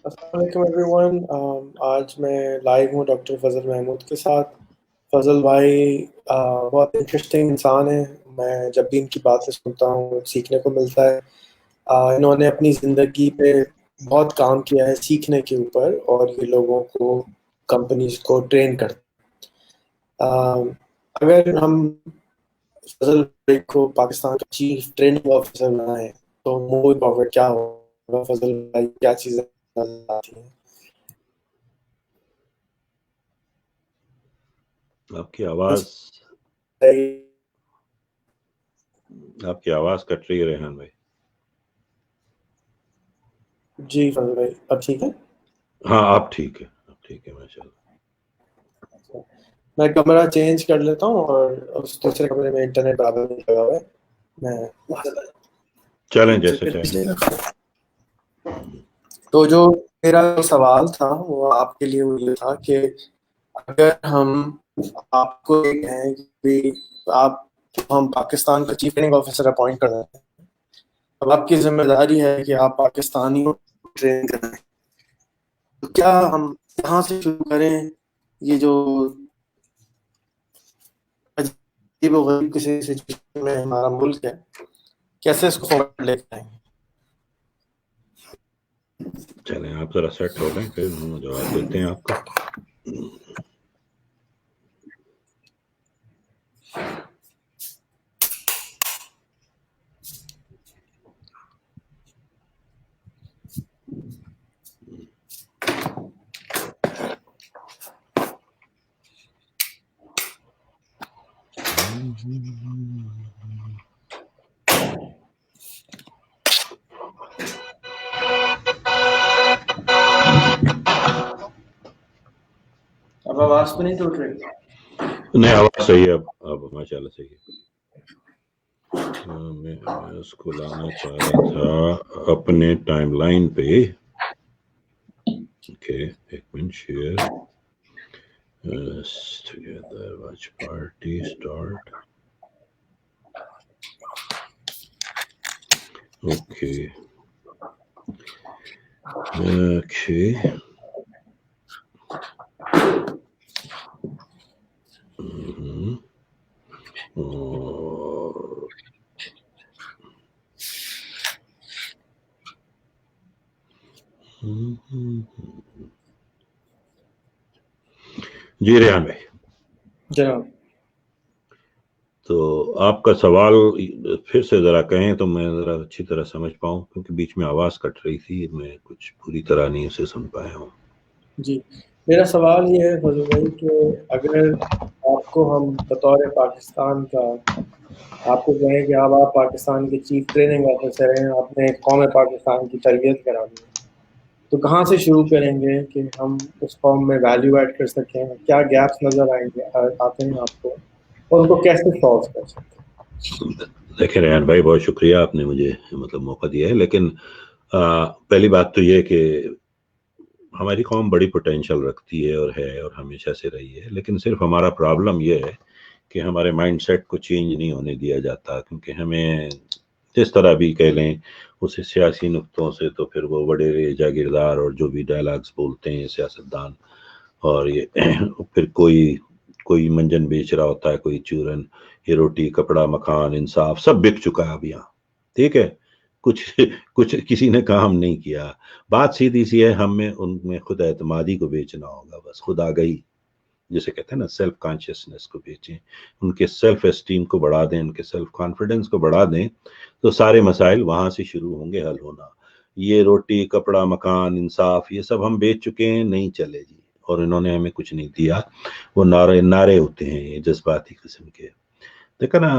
السلام علیکم every one. آج میں لائیو ہوں ڈاکٹر فضل محمود کے ساتھ. فضل بھائی بہت انٹرسٹنگ انسان ہیں. میں جب بھی ان کی باتیں سنتا ہوں سیکھنے کو ملتا ہے. انہوں نے اپنی زندگی پہ بہت کام کیا ہے سیکھنے کے اوپر، اور یہ لوگوں کو، کمپنیز کو ٹرین کرتے. اگر ہم فضل بھائی کو پاکستان کا چیف ٹریننگ آفیسر بنائیں تو مووی پروفٹ کیا ہوگا؟ فضل بھائی کیا چیزیں آتی ہیں؟ آپ کی آواز کٹ رہی ہے ریحان بھائی. جی فضل بھائی اب ٹھیک ہے؟ ہاں آپ ٹھیک ہے ماشاء اللہ. میں کمرہ چینج کر لیتا ہوں اور اس دوسرے کمرے میں انٹرنیٹ برابر نہیں لگا ہوا ہے. میں چلیں جیسے چاہیں. تو جو میرا سوال تھا وہ آپ کے لیے وہ یہ تھا کہ اگر ہم آپ کو یہ کہیں کہ ہم پاکستان کا چیف ٹریننگ آفیسر اپوائنٹ کر رہے ہیں، اب آپ کی ذمہ داری ہے کہ آپ پاکستانیوں کو ٹرین کریں، تو کیا ہم یہاں سے شروع کریں؟ یہ جو عجیب و غریب کسی سچویشن میں ہمارا ملک ہے، کیسے اس کو فارورڈ لے کے آئیں؟ چلیں آپ ذرا سیٹ ہو لیں پھر ہم جواب دیتے ہیں آپ کو. اب آواز تو نہیں ٹوٹ رہی؟ نہیں آواز صحیح ہے اب ماشاء اللہ صحیح ہے. میں اس کو لانا چاہ رہا تھا اپنے ٹائم لائن پہ. اوکے ایک منٹ. Share together watch party start. Okay جی ریحان بھائی جناب. تو آپ کا سوال پھر سے ذرا کہیں تو میں ذرا اچھی طرح سمجھ پاؤں، کیونکہ بیچ میں آواز کٹ رہی تھی، میں کچھ پوری طرح نہیں اسے سن پایا ہوں. جی میرا سوال یہ ہے فضل بھائی کہ اگر آپ کو ہم بطور پاکستان کا آپ کو کہیں کہ آپ پاکستان کے چیف ٹریننگ آفیسر ہیں، آپ نے قوم پاکستان کی تربیت کرانی ہے، تو کہاں سے شروع کریں گے کہ ہم اس قوم میں ویلیو ایڈ کر سکیں؟ کیا گیپس نظر آتے ہیں آپ کو، اور ان کو کیسے سالو کر سکتے ہیں؟ دیکھیں ریحان بھائی بہت شکریہ، آپ نے مجھے موقع دیا ہے. لیکن پہلی بات تو یہ کہ ہماری قوم بڑی پوٹینشل رکھتی ہے اور ہمیشہ سے رہی ہے، لیکن صرف ہمارا پرابلم یہ ہے کہ ہمارے مائنڈ سیٹ کو چینج نہیں ہونے دیا جاتا. کیونکہ ہمیں جس طرح بھی کہہ لیں اسے سیاسی نقطوں سے، تو پھر وہ بڑے جاگیردار اور جو بھی ڈائلاگز بولتے ہیں سیاستدان، اور یہ پھر کوئی منجن بیچ رہا ہوتا ہے، کوئی چورن، یہ روٹی کپڑا مکان انصاف سب بک چکا ہے اب یہاں. ٹھیک ہے، کچھ کسی نے کام نہیں کیا. بات سیدھی سی ہے، ان میں خود اعتمادی کو بیچنا ہوگا. بس خود آگئی جسے کہتے ہیں نا، سیلف کانشیسنس کو بیچیں، ان کے سیلف اسٹیم کو بڑھا دیں، ان کے سیلف کانفیڈنس کو بڑھا دیں، تو سارے مسائل وہاں سے شروع ہوں گے حل ہونا. یہ روٹی کپڑا مکان انصاف یہ سب ہم بیچ چکے ہیں، نہیں چلے جی، اور انہوں نے ہمیں کچھ نہیں دیا. وہ نعرے ہوتے ہیں یہ جذباتی قسم کے. دیکھا نا،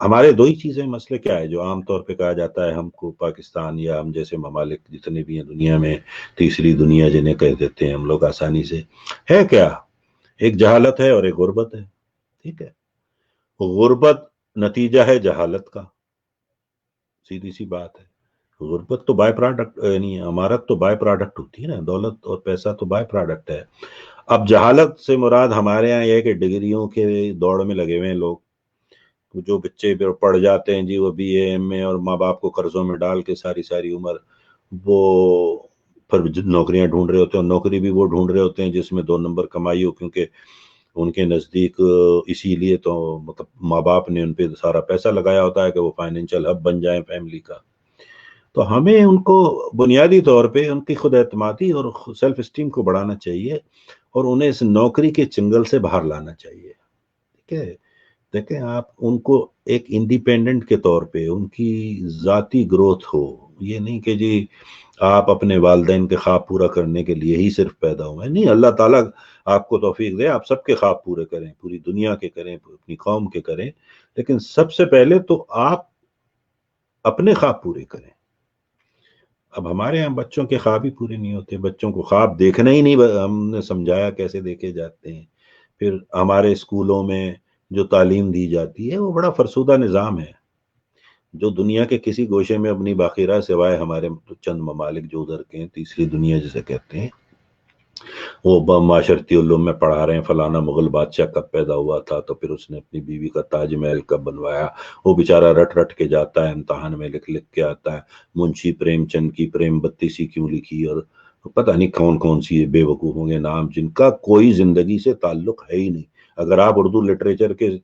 ہمارے دو ہی چیزیں مسئلے کیا ہے جو عام طور پہ کہا جاتا ہے ہم کو پاکستان یا ہم جیسے ممالک جتنے بھی ہیں دنیا میں، تیسری دنیا جنہیں کہہ دیتے ہیں ہم لوگ آسانی سے، ہے کیا؟ ایک جہالت ہے اور ایک غربت ہے. ٹھیک ہے، غربت نتیجہ ہے جہالت کا، سیدھی سی بات ہے. غربت تو بائی پروڈکٹ، یعنی امارت تو بائی پروڈکٹ ہوتی ہے نا، دولت اور پیسہ تو بائی پروڈکٹ ہے. اب جہالت سے مراد ہمارے یہاں یہ ہے کہ ڈگریوں کے دوڑ میں لگے ہوئے ہیں لوگ. جو بچے پڑھ جاتے ہیں جی، وہ بی اے ایم اے اور ماں باپ کو قرضوں میں ڈال کے ساری عمر وہ پر نوکریاں ڈھونڈ رہے ہوتے ہیں، اور نوکری بھی وہ ڈھونڈ رہے ہوتے ہیں جس میں 2 نمبر کمائی ہو، کیونکہ ان کے نزدیک اسی لیے تو مطلب ماں باپ نے ان پہ سارا پیسہ لگایا ہوتا ہے کہ وہ فائنینشیل ہب بن جائیں فیملی کا. تو ہمیں ان کو بنیادی طور پہ ان کی خود اعتمادی اور سیلف اسٹیم کو بڑھانا چاہیے، اور انہیں اس نوکری کے چنگل سے باہر لانا چاہیے. ٹھیک ہے، دیکھیں آپ ان کو ایک انڈیپینڈنٹ کے طور پہ ان کی ذاتی گروتھ ہو. یہ نہیں کہ جی آپ اپنے والدین کے خواب پورا کرنے کے لیے ہی صرف پیدا ہوئے، نہیں، اللہ تعالیٰ آپ کو توفیق دے آپ سب کے خواب پورے کریں، پوری دنیا کے کریں، اپنی قوم کے کریں، لیکن سب سے پہلے تو آپ اپنے خواب پورے کریں. اب ہمارے یہاں بچوں کے خواب ہی پورے نہیں ہوتے، بچوں کو خواب دیکھنا ہی نہیں ہم نے سمجھایا کیسے دیکھے جاتے ہیں. پھر ہمارے اسکولوں میں جو تعلیم دی جاتی ہے وہ بڑا فرسودہ نظام ہے، جو دنیا کے کسی گوشے میں اب نہیں باقی رہا سوائے ہمارے چند ممالک جو ادھر کے ہیں، تیسری دنیا جسے کہتے ہیں. وہ معاشرتی علوم میں پڑھا رہے ہیں فلانا مغل بادشاہ کب پیدا ہوا تھا، تو پھر اس نے اپنی بیوی کا تاج محل کب بنوایا. وہ بیچارہ رٹ رٹ کے جاتا ہے، امتحان میں لکھ لکھ کے آتا ہے منشی پریم چند کی پریم بتیسی کیوں لکھی، اور پتہ نہیں کون کون سی بے وقوفوں کے نام جن کا کوئی زندگی سے تعلق ہے ہی نہیں. اگر آپ اردو لٹریچر کے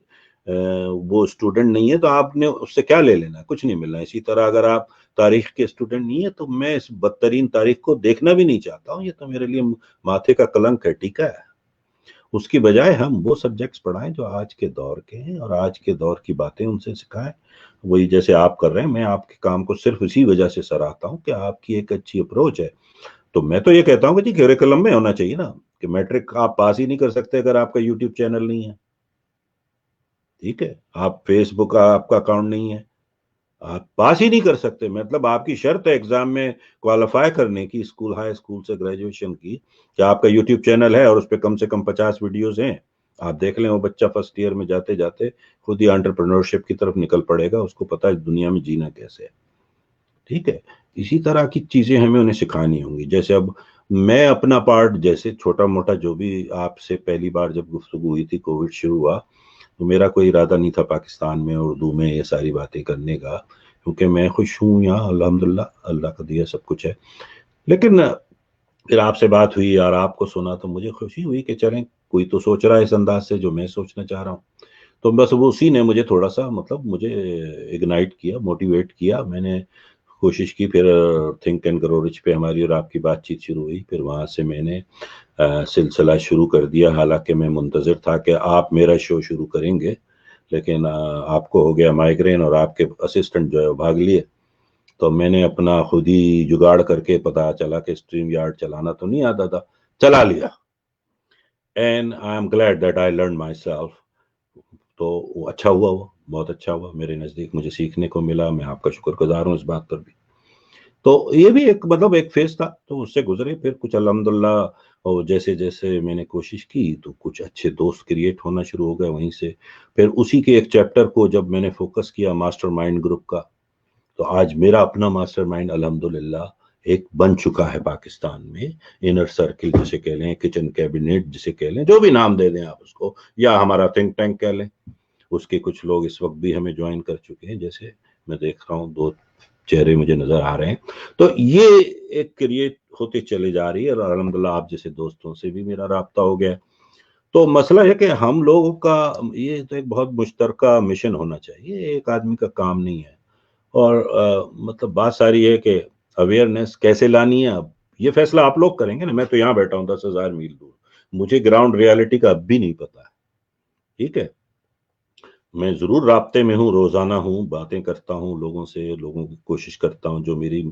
وہ اسٹوڈنٹ نہیں ہے تو آپ نے اس سے کیا لے لینا، کچھ نہیں ملنا. اسی طرح اگر آپ تاریخ کے اسٹوڈنٹ نہیں ہے تو میں اس بدترین تاریخ کو دیکھنا بھی نہیں چاہتا ہوں، یہ تو میرے لیے ماتھے کا کلنک ہے. ٹھیک ہے، اس کی بجائے ہم وہ سبجیکٹس پڑھائیں جو آج کے دور کے ہیں، اور آج کے دور کی باتیں ان سے سکھائیں. وہی جیسے آپ کر رہے ہیں، میں آپ کے کام کو صرف اسی وجہ سے سراہتا ہوں کہ آپ کی ایک اچھی اپروچ ہے. تو میں تو یہ کہتا ہوں کہ جی کیریکلم میں ہونا چاہیے نا، کہ میٹرک آپ پاس ہی نہیں کر سکتے اگر آپ کا یوٹیوب چینل نہیں ہے. ٹھیک ہے، آپ فیس بک کا آپ کا اکاؤنٹ نہیں ہے، آپ پاس ہی نہیں کر سکتے. مطلب آپ کی شرط ہے ایگزام میں کوالیفائی کرنے کی، اسکول ہائی اسکول سے گریجویشن کی، کہ آپ کا یوٹیوب چینل ہے اور اس پہ کم سے کم 50 ویڈیوز ہیں. آپ دیکھ لیں وہ بچہ فرسٹ ایئر میں جاتے جاتے خود ہی انٹرپرینورشپ کی طرف نکل پڑے گا، اس کو پتا ہے دنیا میں جینا کیسے ہے. ٹھیک ہے، اسی طرح کی چیزیں ہمیں انہیں سکھانی ہوں گی. جیسے اب میں اپنا پارٹ جیسے چھوٹا موٹا جو بھی آپ سے پہلی بار جب گفتگو ہوئی تھی کووڈ شروع ہوا، تو میرا کوئی ارادہ نہیں تھا پاکستان میں اردو میں یہ ساری باتیں کرنے کا، کیونکہ میں خوش ہوں یہاں الحمدللہ، اللہ کا دیا سب کچھ ہے. لیکن پھر آپ سے بات ہوئی اور آپ کو سنا تو مجھے خوشی ہوئی کہ چلیں کوئی تو سوچ رہا ہے اس انداز سے جو میں سوچنا چاہ رہا ہوں. تو بس وہ اسی نے مجھے تھوڑا سا مطلب مجھے اگنائٹ کیا، موٹیویٹ کیا. میں نے کوشش کی، پھر تھنک اینڈ گرو رچ پہ ہماری اور آپ کی بات چیت شروع ہوئی. پھر وہاں سے میں نے سلسلہ شروع کر دیا، حالانکہ میں منتظر تھا کہ آپ میرا شو شروع کریں گے، لیکن آپ کو ہو گیا مائیگرین اور آپ کے اسسٹنٹ جو ہے وہ بھاگ لیے. تو میں نے اپنا خود ہی جگاڑ کر کے، پتا چلا کہ اسٹریم یارڈ چلانا تو نہیں آتا تھا، چلا لیا. And I am glad that I learn my self. تو وہ اچھا ہوا، وہ بہت اچھا ہوا میرے نزدیک، مجھے سیکھنے کو ملا. میں آپ کا شکر گزار ہوں اس بات پر بھی. تو یہ بھی ایک مطلب ایک فیز تھا، تو اس سے گزرے. پھر کچھ الحمدللہ اور جیسے جیسے میں نے کوشش کی تو کچھ اچھے دوست کریٹ ہونا شروع ہو گئے وہیں سے. پھر اسی کے ایک چیپٹر کو جب میں نے فوکس کیا ماسٹر مائنڈ گروپ کا، تو آج میرا اپنا ماسٹر مائنڈ الحمدللہ ایک بن چکا ہے پاکستان میں. انر سرکل جسے کہہ لیں، کچن کیبنٹ جسے کہہ لیں، جو بھی نام دے دیں آپ اس کو، یا ہمارا تھنک ٹینک کہہ لیں. اس کے کچھ لوگ اس وقت بھی ہمیں جوائن کر چکے ہیں، جیسے میں دیکھ رہا ہوں 2 چہرے مجھے نظر آ رہے ہیں. تو یہ ایک کریٹ ہوتے چلے جا رہی ہے، اور الحمدللہ آپ جیسے دوستوں سے بھی میرا رابطہ ہو گیا. تو مسئلہ ہے کہ ہم لوگوں کا یہ تو ایک بہت مشترکہ مشن ہونا چاہیے، ایک آدمی کا کام نہیں ہے. اور مطلب بات ساری ہے کہ اویئرنیس کیسے لانی ہے، اب یہ فیصلہ آپ لوگ کریں گے نا. میں تو یہاں بیٹھا ہوں 10,000 میل دور، مجھے گراؤنڈ ریالٹی کا اب بھی نہیں پتا ہے. ٹھیک ہے، میں ضرور رابطے میں ہوں، روزانہ ہوں، باتیں کرتا ہوں لوگوں سے، لوگوں کی کوشش کرتا ہوں جو میری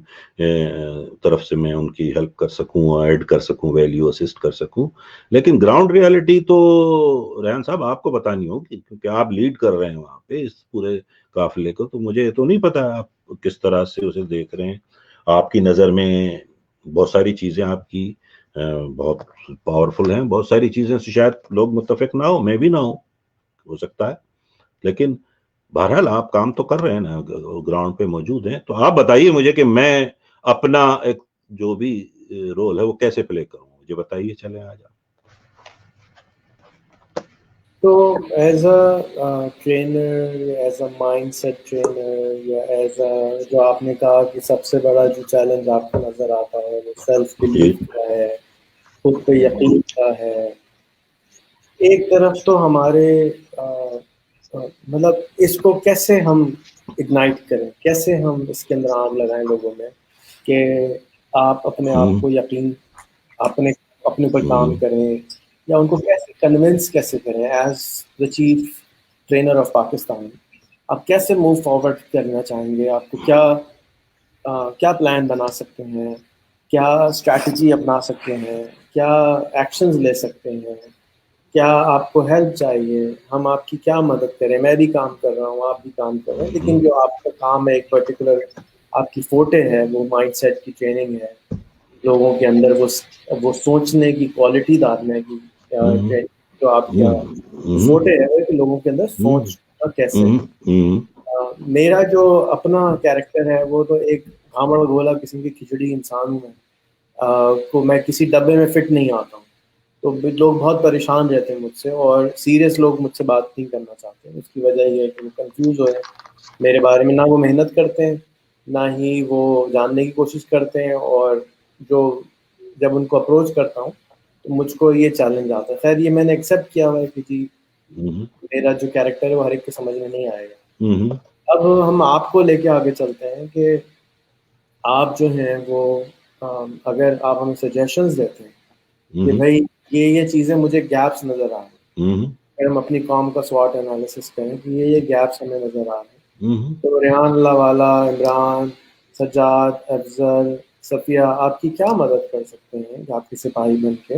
طرف سے میں ان کی ہیلپ کر سکوں، ایڈ کر سکوں، ویلیو اسسٹ کر سکوں. لیکن گراؤنڈ ریالٹی تو ریحان صاحب آپ کو بتانی ہوگی، کیونکہ آپ لیڈ کر رہے ہیں وہاں پہ اس پورے قافلے کو. تو مجھے تو نہیں پتا آپ کس طرح سے اسے دیکھ رہے ہیں. آپ کی نظر میں بہت ساری چیزیں آپ کی بہت پاورفل ہیں، بہت ساری چیزیں سے شاید لوگ متفق نہ ہو، میں بھی نہ ہو سکتا ہے. لیکن بہرحال آپ کام تو کر رہے ہیں نا، گراؤنڈ پہ موجود ہیں. تو آپ بتائیے مجھے کہ میں اپنا ایک جو بھی رول ہے وہ کیسے پلے کروں، مجھے بتائیے. چلیں آ جاؤ. تو as a trainer, as a mindset trainer, یا ایز اے جو آپ نے کہا کہ سب سے بڑا جو چیلنج آپ کو نظر آتا ہے وہ سیلف جی بلیف کا ہے، خود پہ یقین کا ہے. ایک طرف تو ہمارے مطلب اس کو کیسے ہم اگنائٹ کریں، کیسے ہم اس کے اندر آگ لگائیں لوگوں میں کہ آپ اپنے آپ کو یقین، اپنے اپنے پر کام کریں، یا ان کو کیسے کنونس کیسے کریں as the chief trainer of Pakistan. آپ کیسے موو فارورڈ کرنا چاہیں گے؟ آپ کو کیا پلان بنا سکتے ہیں، کیا اسٹریٹجی اپنا سکتے ہیں، کیا ایکشنز لے سکتے ہیں، کیا آپ کو ہیلپ چاہیے، ہم آپ کی کیا مدد کریں؟ میں بھی کام کر رہا ہوں، آپ بھی کام کر رہے ہیں، لیکن جو آپ کا کام ہے ایک پرٹیکولر آپ کی فوٹے ہے، وہ مائنڈ سیٹ کی ٹریننگ ہے، لوگوں کے اندر وہ سوچنے کی کوالٹی ڈالنے کی جو آپ کا فوٹے ہے کہ لوگوں کے اندر سوچنا کیسے. میرا جو اپنا کیریکٹر ہے وہ تو ایک گھامڑ گھولا قسم کی کھچڑی انسان ہوں کو میں کسی ڈبے میں فٹ نہیں آتا ہوں. تو لوگ بہت پریشان رہتے ہیں مجھ سے، اور سیریس لوگ مجھ سے بات نہیں کرنا چاہتے ہیں. اس کی وجہ یہ ہے کہ وہ کنفیوز ہوئے میرے بارے میں، نہ وہ محنت کرتے ہیں نہ ہی وہ جاننے کی کوشش کرتے ہیں، اور جب ان کو اپروچ کرتا ہوں تو مجھ کو یہ چیلنج آتا ہے. خیر یہ میں نے ایکسیپٹ کیا ہوا ہے کہ جی میرا جو کیریکٹر ہے وہ ہر ایک کو سمجھ میں نہیں آئے گا. اب ہم آپ کو لے کے آگے چلتے ہیں کہ آپ جو ہیں وہ اگر آپ ہمیں سجیشنز دیتے ہیں کہ بھائی یہ چیزیں مجھے گیپس نظر آ رہے ہیں، اگر ہم اپنی قوم کا SWOT انالیسس کریں کہ یہ گیپس ہمیں نظر آ رہے ہیں، تو ریحان اللہ والا، عمران، سجاد، افضل، صفیہ آپ کی کیا مدد کر سکتے ہیں آپ کے سپاہی بن کے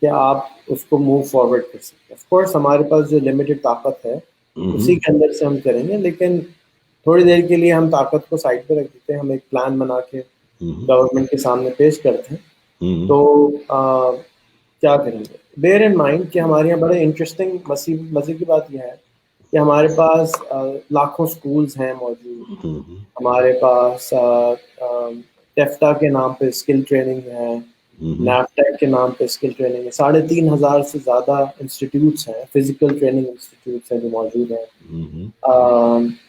کہ آپ اس کو موو فارورڈ کر سکتے ہیں. آف کورس ہمارے پاس جو لمیٹڈ طاقت ہے اسی کے اندر سے ہم کریں گے، لیکن تھوڑی دیر کے لیے ہم طاقت کو سائڈ پہ رکھ دیتے ہیں، ہم ایک پلان بنا کے گورنمنٹ کے سامنے پیش کرتے ہیں. تو کیا کریں گے؟ بیئر ان مائنڈ کہ ہمارے یہاں بڑے انٹرسٹنگ مزے کی بات یہ ہے کہ ہمارے پاس لاکھوں سکولز ہیں موجود. ہمارے پاس ٹیفٹا کے نام پہ اسکل ٹریننگ ہے، نیپٹیک کے نام پہ اسکل ٹریننگ ہے، 3,500 سے زیادہ انسٹیٹیوٹس ہیں، فزیکل ٹریننگ انسٹیٹیوٹس ہیں جو موجود ہیں.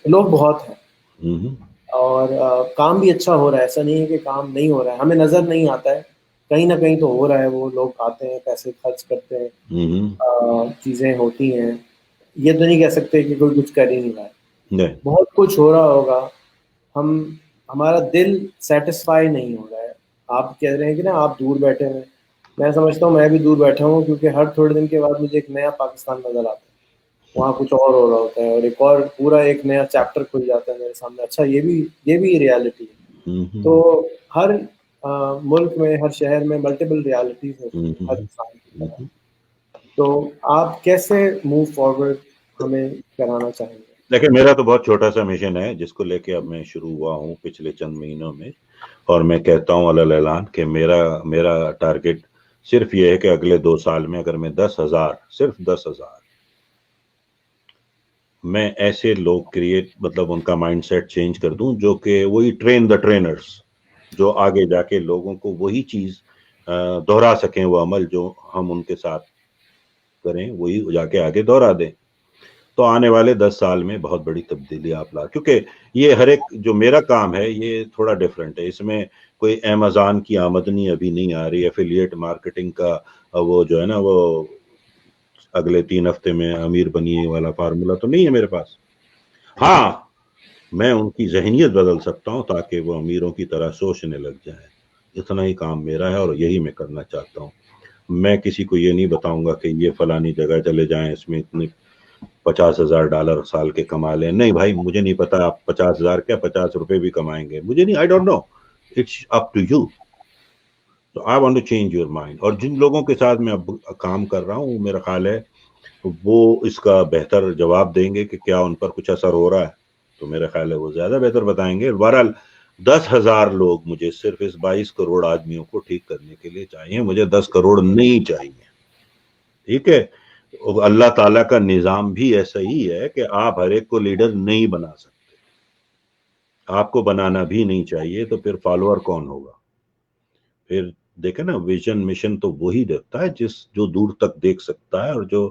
لوگ بہت ہیں اور کام بھی اچھا ہو رہا ہے، ایسا نہیں ہے کہ کام نہیں ہو رہا ہے، ہمیں نظر نہیں آتا ہے، کہیں نہ کہیں تو ہو رہا ہے. وہ لوگ آتے ہیں، پیسے خرچ کرتے ہیں، چیزیں ہوتی ہیں. یہ تو نہیں کہہ سکتے کہ کوئی کچھ کر ہی نہیں رہا ہے، بہت کچھ ہو رہا ہوگا. ہمارا دل سیٹسفائی نہیں ہو رہا ہے. آپ کہہ رہے ہیں کہ نا آپ دور بیٹھے ہیں، میں سمجھتا ہوں میں بھی دور بیٹھا ہوں، کیونکہ ہر تھوڑے دن کے بعد مجھے ایک نیا پاکستان نظر آتا ہے. وہاں کچھ اور ہو رہا ہوتا ہے، اور ایک اور پورا ایک نیا چیپٹر کھل جاتا ہے میرے سامنے. اچھا یہ بھی ریالٹی ہے. تو ہر ملک میں، ہر شہر میں ملٹیپل ریالٹیز ہوتی ہیں ہر انسان کی طرح. تو آپ کیسے موو فارورڈ ہمیں کرانا چاہیں گے؟ دیکھیں میرا تو بہت چھوٹا سا مشن ہے جس کو لے کے اب میں شروع ہوا ہوں پچھلے چند مہینوں میں، اور میں کہتا ہوں علی اعلان کہ میرا ٹارگٹ صرف یہ ہے کہ اگلے 2 سال میں اگر میں 10,000 صرف 10,000 میں ایسے لوگ مطلب ان کا مائنڈ سیٹ چینج کر دوں جو کہ وہی ٹرین دا ٹرینرز، جو آگے جا کے لوگوں کو وہی چیز دہرا سکیں، وہ عمل جو ہم ان کے ساتھ کریں وہی جا کے آگے دہرا دیں. تو آنے والے 10 سال میں بہت بڑی تبدیلی آپ کیونکہ یہ ہر ایک جو میرا کام ہے یہ تھوڑا ڈیفرنٹ ہے. اس میں کوئی امیزون کی آمدنی ابھی نہیں آ رہی، ایفیلیٹ مارکیٹنگ کا وہ جو ہے نا وہ اگلے 3 ہفتے میں امیر بنیے والا فارمولا تو نہیں ہے میرے پاس. ہاں میں ان کی ذہنیت بدل سکتا ہوں تاکہ وہ امیروں کی طرح سوچنے لگ جائیں. اتنا ہی کام میرا ہے اور یہی میں کرنا چاہتا ہوں. میں کسی کو یہ نہیں بتاؤں گا کہ یہ فلانی جگہ چلے جائیں، اس میں اتنے $50,000 سال کے کما لیں. نہیں بھائی، مجھے نہیں پتا آپ 50,000 کیا 50 روپے بھی کمائیں گے، مجھے نہیں، I don't know, it's up to you. So I want to change your mind. اور جن لوگوں کے ساتھ میں اب کام کر رہا ہوں میرا خیال ہے وہ اس کا بہتر جواب دیں گے کہ کیا ان پر کچھ اثر ہو رہا ہے، تو میرا خیال ہے وہ زیادہ بہتر بتائیں گے. بہرحال 10,000 لوگ مجھے صرف اس 22 کروڑ آدمیوں کو ٹھیک کرنے کے لیے چاہیے، مجھے 10 کروڑ نہیں چاہیے. ٹھیک ہے، اللہ تعالیٰ کا نظام بھی ایسا ہی ہے کہ آپ ہر ایک کو لیڈر نہیں بنا سکتے، آپ کو بنانا بھی نہیں چاہیے. تو پھر فالوور کون ہوگا؟ پھر دیکھیں نا، ویژن مشن تو وہی دیکھتا ہے جو دور تک دیکھ سکتا ہے اور جو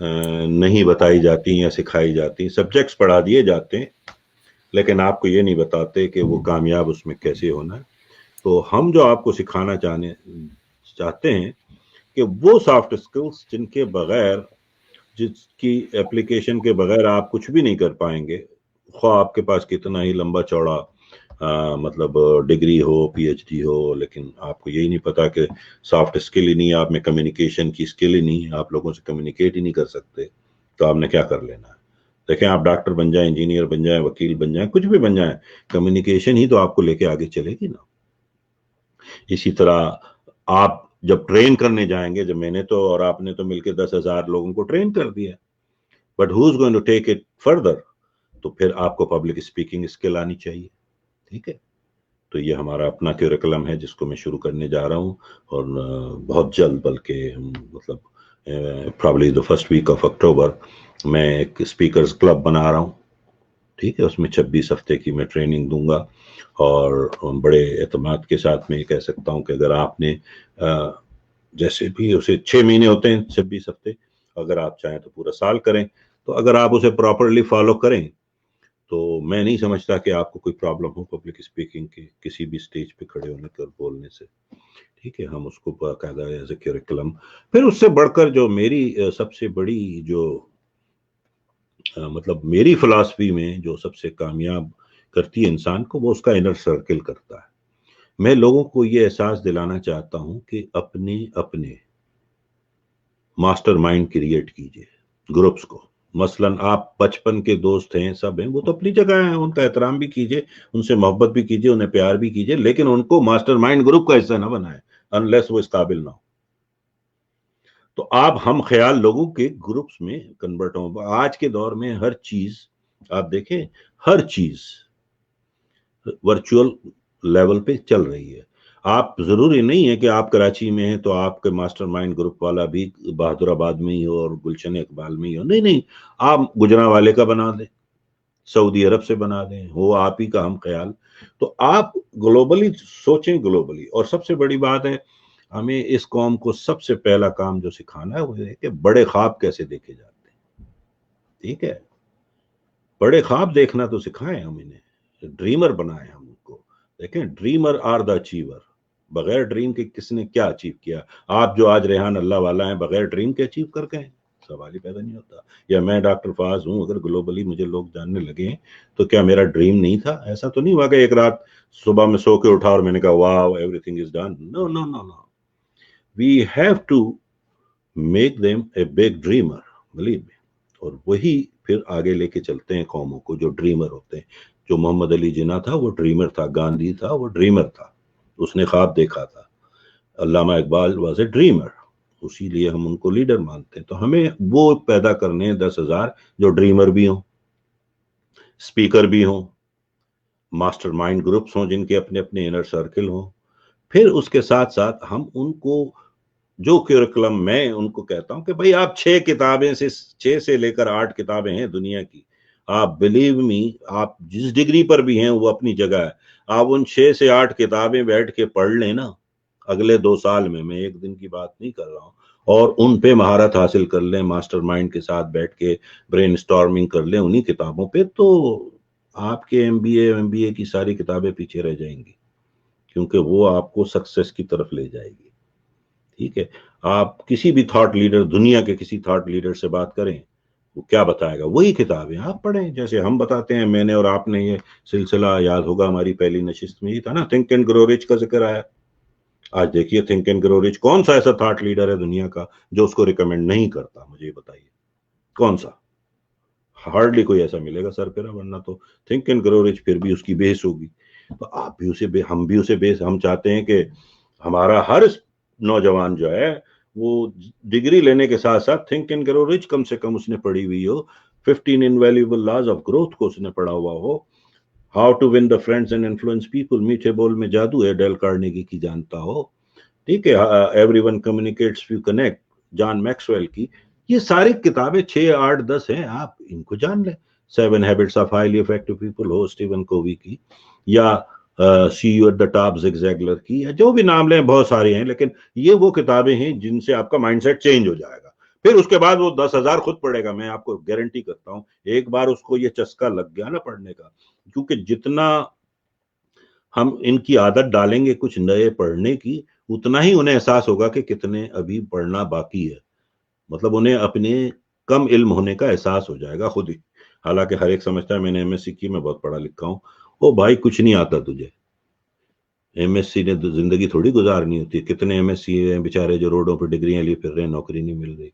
نہیں بتائی جاتی یا سکھائی جاتی. سبجیکٹس پڑھا دیے جاتے ہیں لیکن آپ کو یہ نہیں بتاتے کہ وہ کامیاب اس میں کیسے ہونا ہے. تو ہم جو آپ کو سکھانا چاہتے ہیں کہ وہ سافٹ اسکلس جن کے بغیر, جس کی اپلیکیشن کے بغیر آپ کچھ بھی نہیں کر پائیں گے, خواہ آپ کے پاس کتنا ہی لمبا چوڑا مطلب ڈگری ہو, پی ایچ ڈی ہو, لیکن آپ کو یہی نہیں پتا کہ سافٹ اسکل ہی نہیں, آپ میں کمیونیکیشن کی اسکل ہی نہیں, آپ لوگوں سے کمیونیکیٹ ہی نہیں کر سکتے, تو آپ نے کیا کر لینا ہے. دیکھیں آپ ڈاکٹر بن جائیں, انجینئر بن جائیں, وکیل بن جائیں, کچھ بھی بن جائیں, کمیونیکیشن ہی تو آپ کو لے کے آگے چلے گی نا. اسی طرح آپ جب ٹرین کرنے جائیں گے, جب میں نے تو اور آپ نے تو مل کے 10,000 لوگوں کو ٹرین کر دیا, but who is going to take it further, تو پھر آپ کو پبلک اسپیکنگ اسکل آنی چاہیے. ٹھیک ہے, تو یہ ہمارا اپنا کیوریکلم ہے جس کو میں شروع کرنے جا رہا ہوں, اور بہت جلد, بلکہ مطلب probably the first week of October میں ایک اسپیکرز کلب بنا رہا ہوں. ٹھیک ہے, اس میں 26 ہفتے کی میں ٹریننگ دوں گا, اور بڑے اعتماد کے ساتھ میں یہ کہہ سکتا ہوں کہ اگر آپ نے جیسے بھی اسے 6 مہینے ہوتے ہیں, 26 ہفتے, اگر آپ چاہیں تو پورا سال کریں, تو اگر آپ اسے پراپرلی فالو کریں تو میں نہیں سمجھتا کہ آپ کو کوئی پرابلم ہو پبلک اسپیکنگ کی, کسی بھی اسٹیج پہ کھڑے ہونے کر بولنے سے. ٹھیک ہے, ہم اس کو باقاعدہ ایز اے کیوریکلم. پھر اس سے بڑھ کر جو میری سب سے بڑی جو مطلب میری فلاسفی میں جو سب سے کامیاب کرتی ہے انسان کو, وہ اس کا انر سرکل کرتا ہے. میں لوگوں کو یہ احساس دلانا چاہتا ہوں کہ اپنے ماسٹر مائنڈ کریٹ کیجئے گروپس کو. مثلا آپ بچپن کے دوست ہیں, سب ہیں, وہ تو اپنی جگہ ہیں, ان کا احترام بھی کیجئے, ان سے محبت بھی کیجئے, انہیں پیار بھی کیجئے, لیکن ان کو ماسٹر مائنڈ گروپ کا حصہ نہ بنائیں انلیس وہ اس قابل نہ ہو. تو آپ ہم خیال لوگوں کے گروپس میں کنورٹ ہوں. آج کے دور میں ہر چیز آپ دیکھیں, ہر چیز ورچوئل لیول پہ چل رہی ہے. آپ ضروری نہیں ہے کہ آپ کراچی میں ہیں تو آپ کے ماسٹر مائنڈ گروپ والا بھی بہادر آباد میں ہی ہو اور گلشن اقبال میں ہی ہو. نہیں, آپ گجرانوالے کا بنا دیں, سعودی عرب سے بنا دیں, وہ آپ ہی کا ہم خیال. تو آپ گلوبلی سوچیں, گلوبلی. اور سب سے بڑی بات ہے, ہمیں اس قوم کو سب سے پہلا کام جو سکھانا ہے وہ ہے کہ بڑے خواب کیسے دیکھے جاتے ہیں. ٹھیک ہے, بڑے خواب دیکھنا تو سکھائیں ہم انہیں, ڈریمر بنائیں ہم ان کو. دیکھیں, ڈریمر آر دا اچیور. بغیر ڈریم کے کس نے کیا اچیو کیا؟ آپ جو آج ریحان اللہ والا ہیں, بغیر ڈریم کے اچیو کر گئے, سوال ہی پیدا نہیں ہوتا. یا میں ڈاکٹر فواز ہوں, اگر گلوبلی مجھے لوگ جاننے لگے ہیں تو کیا میرا ڈریم نہیں تھا؟ ایسا تو نہیں ہوا کہ ایک رات صبح میں سو کے اٹھا اور میں نے کہا wow everything is done. No no no no, we have to make them a big dreamer, believe me. اور وہی پھر آگے لے کے چلتے ہیں قوموں کو جو ڈریمر ہوتے ہیں. جو محمد علی جناح تھا وہ ڈریمر تھا, گاندھی تھا وہ ڈریمر تھا, اس نے خواب دیکھا تھا. علامہ اقبال واز اے ڈریمر, اسی لیے ہم ان کو لیڈر مانتے ہیں. تو ہمیں وہ پیدا کرنے 10,000 جو ڈریمر بھی ہوں, اسپیکر بھی ہوں, ماسٹر مائنڈ گروپس ہوں جن کے اپنے اپنے انر سرکل ہوں. پھر اس کے ساتھ ساتھ ہم ان کو جو کیوریکلم, میں ان کو کہتا ہوں کہ بھائی آپ 6 سے لے کر 8 کتابیں ہیں دنیا کی, آپ بلیو می, آپ جس ڈگری پر بھی ہیں وہ اپنی جگہ ہے. آپ ان 6 سے 8 کتابیں بیٹھ کے پڑھ لیں نا اگلے 2 سال میں ایک دن کی بات نہیں کر رہا ہوں, اور ان پہ مہارت حاصل کر لیں, ماسٹر مائنڈ کے ساتھ بیٹھ کے برین سٹارمنگ کر لیں انہی کتابوں پہ, تو آپ کے ایم بی اے کی ساری کتابیں پیچھے رہ جائیں گی, کیونکہ وہ آپ کو سکسیس کی طرف لے جائے گی. ٹھیک ہے, آپ کسی بھی تھاٹ لیڈر, دنیا کے کسی تھاٹ لیڈر سے بات کریں, وہ کیا بتائے گا, وہی کتابیں آپ پڑھیں جیسے ہم بتاتے ہیں. میں نے اور آپ نے یہ سلسلہ یاد ہوگا, ہماری پہلی نشست میں یہ تھا نا, تھنک اینڈ گرو رچ کا ذکر آیا. آج دیکھیے تھنک اینڈ گرو رچ, کون سا ایسا تھاٹ لیڈر ہے دنیا کا جو اس کو ریکمینڈ نہیں کرتا؟ مجھے بتائیے کون سا. ہارڈلی کوئی ایسا ملے گا سر پیرا, ورنہ تو تھنک اینڈ گرو رچ پھر بھی اس کی بیس ہوگی. تو آپ بھی اسے, ہم بھی اسے بیس. ہم چاہتے ہیں کہ ہمارا ہر نوجوان جو ہے وہ ڈگری لینے کے ساتھ ساتھ تھنک اینڈ گرو رچ کم سے کم اس نے پڑھی ہوئی ہو, 15 انویلیبل لاز آف گروتھ کو اس نے پڑھا ہوا ہو, how to win the friends and influence people, میٹھے بول میں جادو ہے, ڈیل کارنیگی کی جانتا ہو. ٹھیک ہے, everyone communicates you connect, John Maxwell کی. یہ ساری کتابیں 6, 8, 10 ہیں, آپ ان کو جان لیں. 7 habits of highly effective people ہو اسٹیون کووی کی, یا see you at the top Zig Ziglar کی, یا جو بھی نام لیں, بہت ساری ہیں, لیکن یہ وہ کتابیں ہیں جن سے آپ کا مائنڈ سیٹ چینج ہو جائے گا. پھر اس کے بعد وہ 10,000 خود پڑھے گا. میں آپ کو گارنٹی کرتا ہوں ایک بار اس کو یہ چسکا لگ گیا نا پڑھنے کا, کیونکہ جتنا ہم ان کی عادت ڈالیں گے کچھ نئے پڑھنے کی, اتنا ہی انہیں احساس ہوگا کہ کتنے ابھی پڑھنا باقی ہے. مطلب انہیں اپنے کم علم ہونے کا احساس ہو جائے گا خود ہی. حالانکہ ہر ایک سمجھتا ہے میں نے MS سی کی, میں بہت پڑھا لکھا ہوں. او بھائی کچھ نہیں آتا تجھے, MS سی نے زندگی تھوڑی گزارنی ہوتی ہے. کتنے MS سی ہیں بیچارے جو روڈوں پہ ڈگریاں لیے پھر رہے ہیں, نوکری نہیں مل رہی.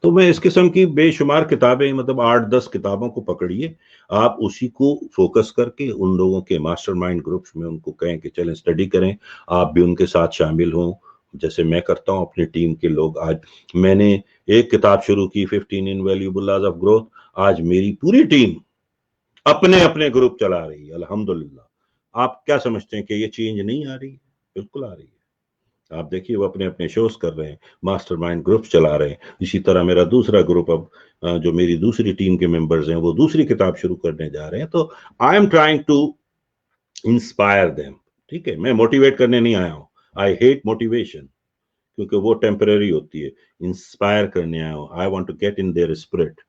تو میں اس قسم کی بے شمار کتابیں, مطلب 8-10 کتابوں کو پکڑیے آپ, اسی کو فوکس کر کے ان لوگوں کے ماسٹر مائنڈ گروپس میں ان کو کہیں کہ چلیں اسٹڈی کریں, آپ بھی ان کے ساتھ شامل ہوں جیسے میں کرتا ہوں اپنی ٹیم کے لوگ. آج میں نے ایک کتاب شروع کی 15 انویلیبل لاز آف گروتھ, آج میری پوری ٹیم اپنے اپنے گروپ چلا رہی ہے الحمدللہ. آپ کیا سمجھتے ہیں کہ یہ چینج نہیں آ رہی؟ بالکل آ رہی ہے. آپ دیکھیے وہ اپنے اپنے شوز کر رہے ہیں, ماسٹر مائنڈ گروپ چلا رہے ہیں. اسی طرح میرا دوسرا گروپ, اب جو میری دوسری ٹیم کے ممبرز ہیں وہ دوسری کتاب شروع کرنے جا رہے ہیں. تو I am trying to inspire them. ٹھیک ہے, میں موٹیویٹ کرنے نہیں آیا ہوں. آئی ہیٹ موٹیویشن کیونکہ وہ ٹیمپرری ہوتی ہے. انسپائر کرنے آیا ہوں. I want to get in their spirit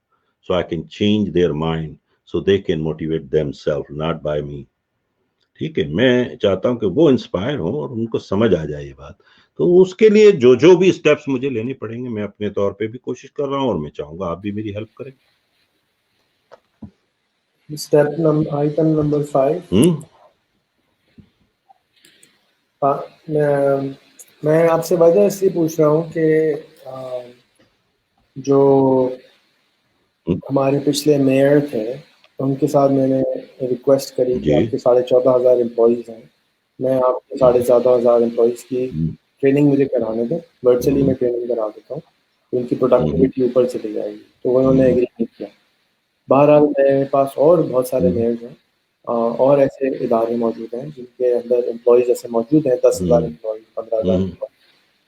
so I can change their mind so they can motivate themselves, not by me. ٹھیک ہے, میں چاہتا ہوں کہ وہ انسپائر ہوں اور ان کو سمجھ آ جائے یہ بات. تو اس کے لیے جو بھی اسٹیپس مجھے لینے پڑیں گے میں اپنے طور پہ بھی کوشش کر رہا ہوں, اور میں چاہوں گا آپ بھی میری ہیلپ کریں. Item number 5. میں آپ سے وجہ اس لیے پوچھ رہا ہوں کہ جو ہمارے پچھلے میئر تھے ان کے ساتھ میں نے ریکویسٹ کری کہ آپ کے 14,500 امپلائیز ہیں, میں آپ کے 14,500 امپلائیز کی ٹریننگ مجھے کرانے دیں, ورچولی میں ٹریننگ کرا دیتا ہوں, ان کی پروڈکٹیوٹی اوپر چلی جائے گی. تو انہوں نے ایگری نہیں کیا. بہرحال میرے پاس اور بہت سارے میئرز ہیں, اور ایسے ادارے موجود ہیں جن کے اندر امپلائیز ایسے موجود ہیں 10,000 امپلائیز, 15,000 امپلائیز,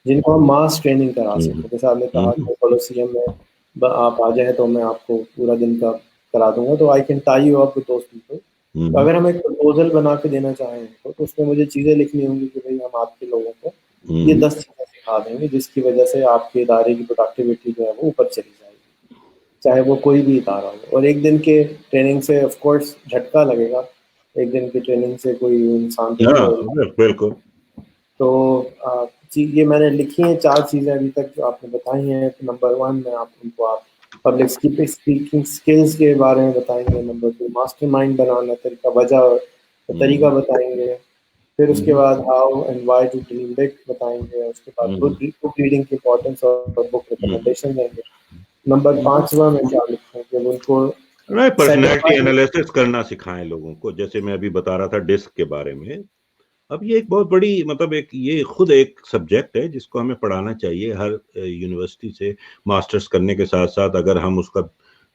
جن کو ہم ماس ٹریننگ کرا سکتے. جیسے آپ نے کہا کہ کولوسیم میں آپ آ جائیں تو میں آپ کو پورا دن کا کرا دوں گا, تو I can tie you up with those people. تو اگر ہم ایک پرپوزل بنا کے دینا چاہیں تو اس میں مجھے چیزیں لکھنی ہوں گی کہ بھائی ہم آپ کے لوگوں کو یہ 10 چیزیں سکھا دیں گے جس کی وجہ سے آپ کے ادارے کی پروڈکٹیوٹی جو ہے وہ اوپر چلی جائے گی, چاہے وہ کوئی بھی ادارہ ہو. اور ایک دن کے ٹریننگ سے آف کورس جھٹکا لگے گا, ایک دن کی ٹریننگ سے کوئی انسان بالکل. تو یہ میں نے لکھی ہیں 4 چیزیں ابھی تک جو آپ نے بتائی ہیں. نمبر 1 میں آپ ان کو پبلک اسپیکنگ اسکلز کے بارے میں بتائیں گے. نمبر 2 ماسٹر مائنڈ بنانا طریقہ, وجہ طریقہ بتائیں گے. پھر اس کے بعد how and why to dream big بتائیں گے. اس کے بعد بک ریڈنگ کی امپورٹینس اور بک ریکمنڈیشن دیں گے. نمبر 5واں میں کیا لکھوں کہ ان کو پرسنالٹی انالیسس کرنا سکھائیں لوگوں کو. جیسے میں ابھی بتا رہا تھا ڈسک کے بارے میں, اب یہ ایک بہت بڑی مطلب یہ خود ایک سبجیکٹ ہے جس کو ہمیں پڑھانا چاہیے ہر یونیورسٹی سے. ماسٹرز کرنے کے ساتھ ساتھ اگر ہم اس کا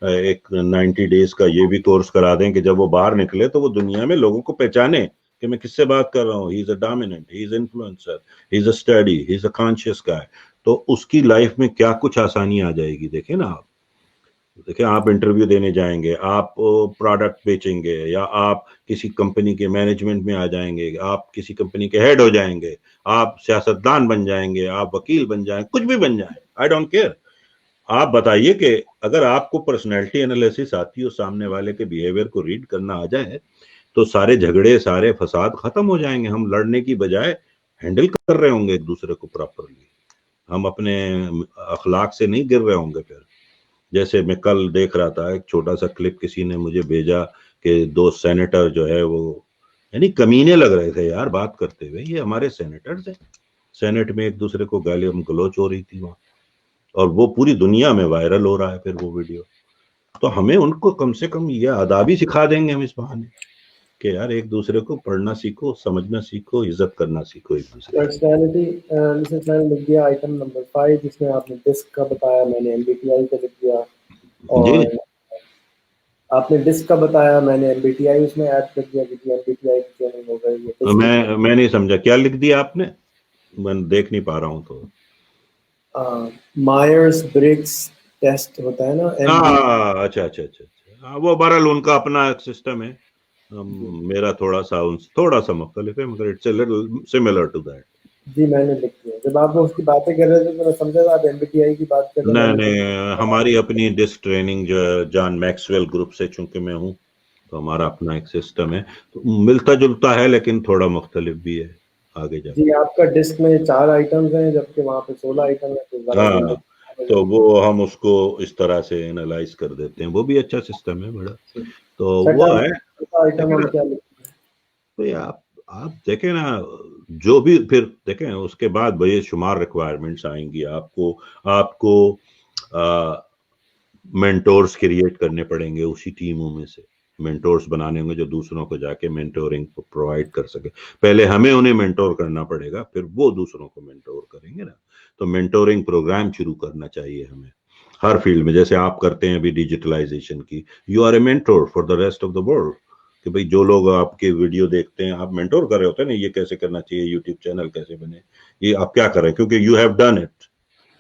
ایک 90 days کا یہ بھی کورس کرا دیں کہ جب وہ باہر نکلے تو وہ دنیا میں لوگوں کو پہچانے کہ میں کس سے بات کر رہا ہوں. He is a dominant, he is influencer, he is a study, he is a conscious guy. تو اس کی لائف میں کیا کچھ آسانی آ جائے گی. دیکھیں نا آپ انٹرویو دینے جائیں گے, آپ پروڈکٹ بیچیں گے, یا آپ کسی کمپنی کے مینجمنٹ میں آ جائیں گے, آپ کسی کمپنی کے ہیڈ ہو جائیں گے, آپ سیاستدان بن جائیں گے, آپ وکیل بن جائیں, کچھ بھی بن جائیں, آئی ڈونٹ کیئر. آپ بتائیے کہ اگر آپ کو پرسنالٹی انالیسس آتی ہے, سامنے والے کے بیہیویئر کو ریڈ کرنا آ جائے, تو سارے جھگڑے, سارے فساد ختم ہو جائیں گے. ہم لڑنے کی بجائے ہینڈل کر رہے ہوں گے ایک دوسرے کو پراپرلی. ہم اپنے اخلاق سے نہیں گر رہے ہوں گے. پھر جیسے میں کل دیکھ رہا تھا ایک چھوٹا سا کلپ کسی نے مجھے بھیجا کہ 2 سینیٹر جو ہے وہ یعنی کمینے لگ رہے تھے یار بات کرتے ہوئے. یہ ہمارے سینیٹرز ہیں, سینٹ میں ایک دوسرے کو گالی گلوچ ہو رہی تھی وہاں, اور وہ پوری دنیا میں وائرل ہو رہا ہے پھر وہ ویڈیو. تو ہمیں ان کو کم سے کم یہ آداب ہی سکھا دیں گے ہم اس بہانے کہ یار ایک دوسرے کو پڑھنا سیکھو, سمجھنا سیکھو, عزت کرنا سیکھو ایک دوسرے کی. پرسنالٹی میں نے لکھ دیا آئٹم نمبر 5 جس میں آپ نے ڈسک کا بتایا, میں نے MBTI کا لکھ دیا, اور آپ نے ڈسک کا بتایا, میں نے MBTI اس میں ایڈ کر دیا کیونکہ MBTI کی ٹریننگ ہو گئی. میں نہیں سمجھا کیا لکھ دیا آپ نے, میں دیکھ نہیں پا رہا ہوں. تو مائرز برگس ٹیسٹ ہوتا ہے نا, اچھا, وہ بہرحال ان کا اپنا ایک سسٹم ہے. میرا تھوڑا سا مختلف ہے, مگر it's a little similar to that. جی میں نے لکھ دیا. جب آپ اس کی باتیں کر رہے تھے تو میں سمجھا تھا آپ MBTI کی بات کر رہے ہیں. نہیں, ہماری اپنی ڈسک ٹریننگ جو ہے جان میکسویل گروپ سے چونکہ میں ہوں تو ہمارا اپنا ایک سسٹم ہے, تو ملتا جلتا ہے لیکن تھوڑا مختلف بھی ہے آگے جا جی آپ کا ڈسک میں 4 آئٹمز ہیں جبکہ وہاں پہ 16 آئٹم ہے, تو ذرا ہاں, زندگی تو وہ ہم اس کو اس طرح سے اینالائز کر دیتے ہیں, وہ بھی اچھا سسٹم ہے بڑا. تو وہ ہے, چھٹا آئٹم لیکن ہم کیا لکھیں گے؟ بھئی آپ دیکھیں نا, جو بھی پھر دیکھیں اس کے بعد بے شمار ریکوائرمنٹس آئیں گی آپ کو مینٹورز کریٹ کرنے پڑیں گے اسی ٹیموں میں سے, مینٹورز بنانے ہوں گے جو دوسروں کو جا کے مینٹورنگ پرووائڈ کر سکے. پہلے ہمیں انہیں مینٹور کرنا پڑے گا, پھر وہ دوسروں کو مینٹور کریں گے نا. تو مینٹورنگ پروگرام شروع کرنا چاہیے ہمیں ہر فیلڈ میں, جیسے آپ کرتے ہیں ابھی ڈیجیٹلائزیشن کی, you are a mentor for the rest of the world. کہ بھئی جو لوگ آپ کے ویڈیو دیکھتے ہیں آپ مینٹور کر رہے ہوتے ہیں نا, یہ کیسے کرنا چاہیے, یوٹیوب چینل کیسے بنے, یہ آپ کیا کر رہے ہیں, کیونکہ you have done it,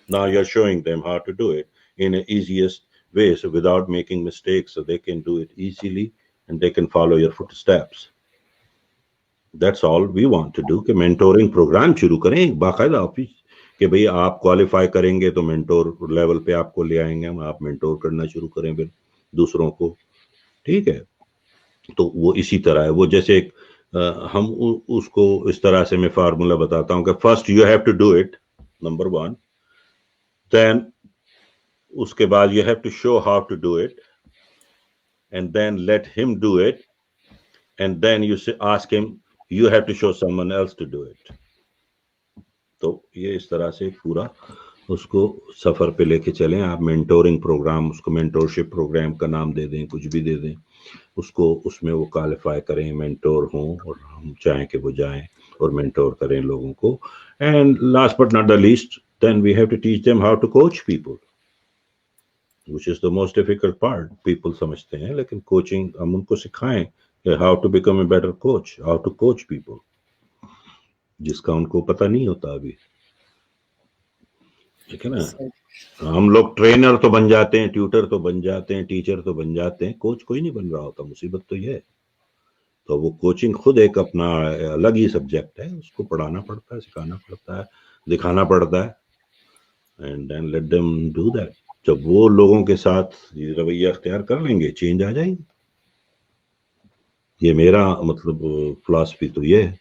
now you're showing them how to do it in the easiest way, so without making mistakes, so they can do it easily and they can follow your footsteps. That's all we want to do, کہ mentoring programme شروع کریں باقاعدہ office, کہ بھئی آپ qualify کریں گے تو مینٹور لیول پہ آپ کو لے آئیں گے ہم, آپ مینٹور کرنا شروع کریں پھر دوسروں کو, ٹھیک ہے. تو وہ اسی طرح ہے, وہ جیسے ہم اس کو اس طرح سے میں فارمولا بتاتا ہوں کہ first you have to do it, number 1, then اس کے بعد you have to show how to do it and then let him do it and then you ask him, you have to show someone else to do it. تو یہ اس طرح سے پورا اس کو سفر پہ لے کے چلیں آپ. مینٹورنگ پروگرام, اس کو مینٹورشپ پروگرام کا نام دے دیں, کچھ بھی دے دیں اس کو, اس میں وہ کوالیفائی کریں, مینٹور ہوں, اور ہم چاہیں کہ وہ جائیں اور مینٹور کریں لوگوں کو. And last but not the least, then we have to teach them how to coach people, which is the most difficult part. People سمجھتے ہیں, لیکن کوچنگ ہم ان کو سکھائیں کہ how to become a better coach, how to coach people, جس کا ان کو پتہ نہیں ہوتا ابھی, ٹھیک ہے نا. ہم لوگ ٹرینر تو بن جاتے ہیں, ٹیوٹر تو بن جاتے ہیں, ٹیچر تو بن جاتے ہیں, کوچ کوئی نہیں بن رہا ہوتا. مصیبت تو یہ ہے. تو وہ کوچنگ خود ایک اپنا الگ ہی سبجیکٹ ہے, اس کو پڑھانا پڑتا ہے, سکھانا پڑتا ہے, دکھانا پڑتا ہے, and then let them do that. جب وہ لوگوں کے ساتھ رویہ اختیار کر لیں گے, چینج آ جائیں گے. یہ میرا مطلب فلاسفی تو یہ ہے.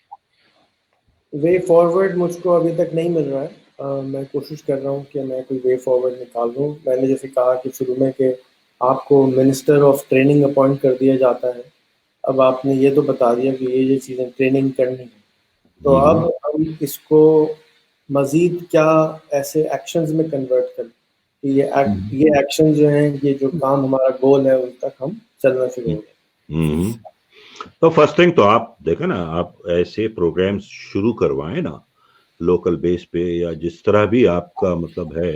وے فارورڈ مجھ کو ابھی تک نہیں مل رہا ہے, میں کوشش کر رہا ہوں کہ میں کوئی وے فارورڈ نکال دوں. میں نے جیسے کہا کہ شروع میں کہ آپ کو منسٹر آف ٹریننگ اپوائنٹ کر دیا جاتا ہے, اب آپ نے یہ تو بتا دیا کہ یہ چیزیں ٹریننگ کرنی ہے, تو اب ہم اس کو مزید کیا ایسے ایکشنز میں کنورٹ کریں کہ یہ ایکشن جو ہیں, یہ جو کام ہمارا گول ہے ان تک ہم چلنا شروع ہو جائیں. تو فرسٹ تھنگ تو آپ دیکھیں نا, آپ ایسے پروگرامز شروع کروائیں نا لوکل بیس پہ, یا جس طرح بھی آپ کا مطلب ہے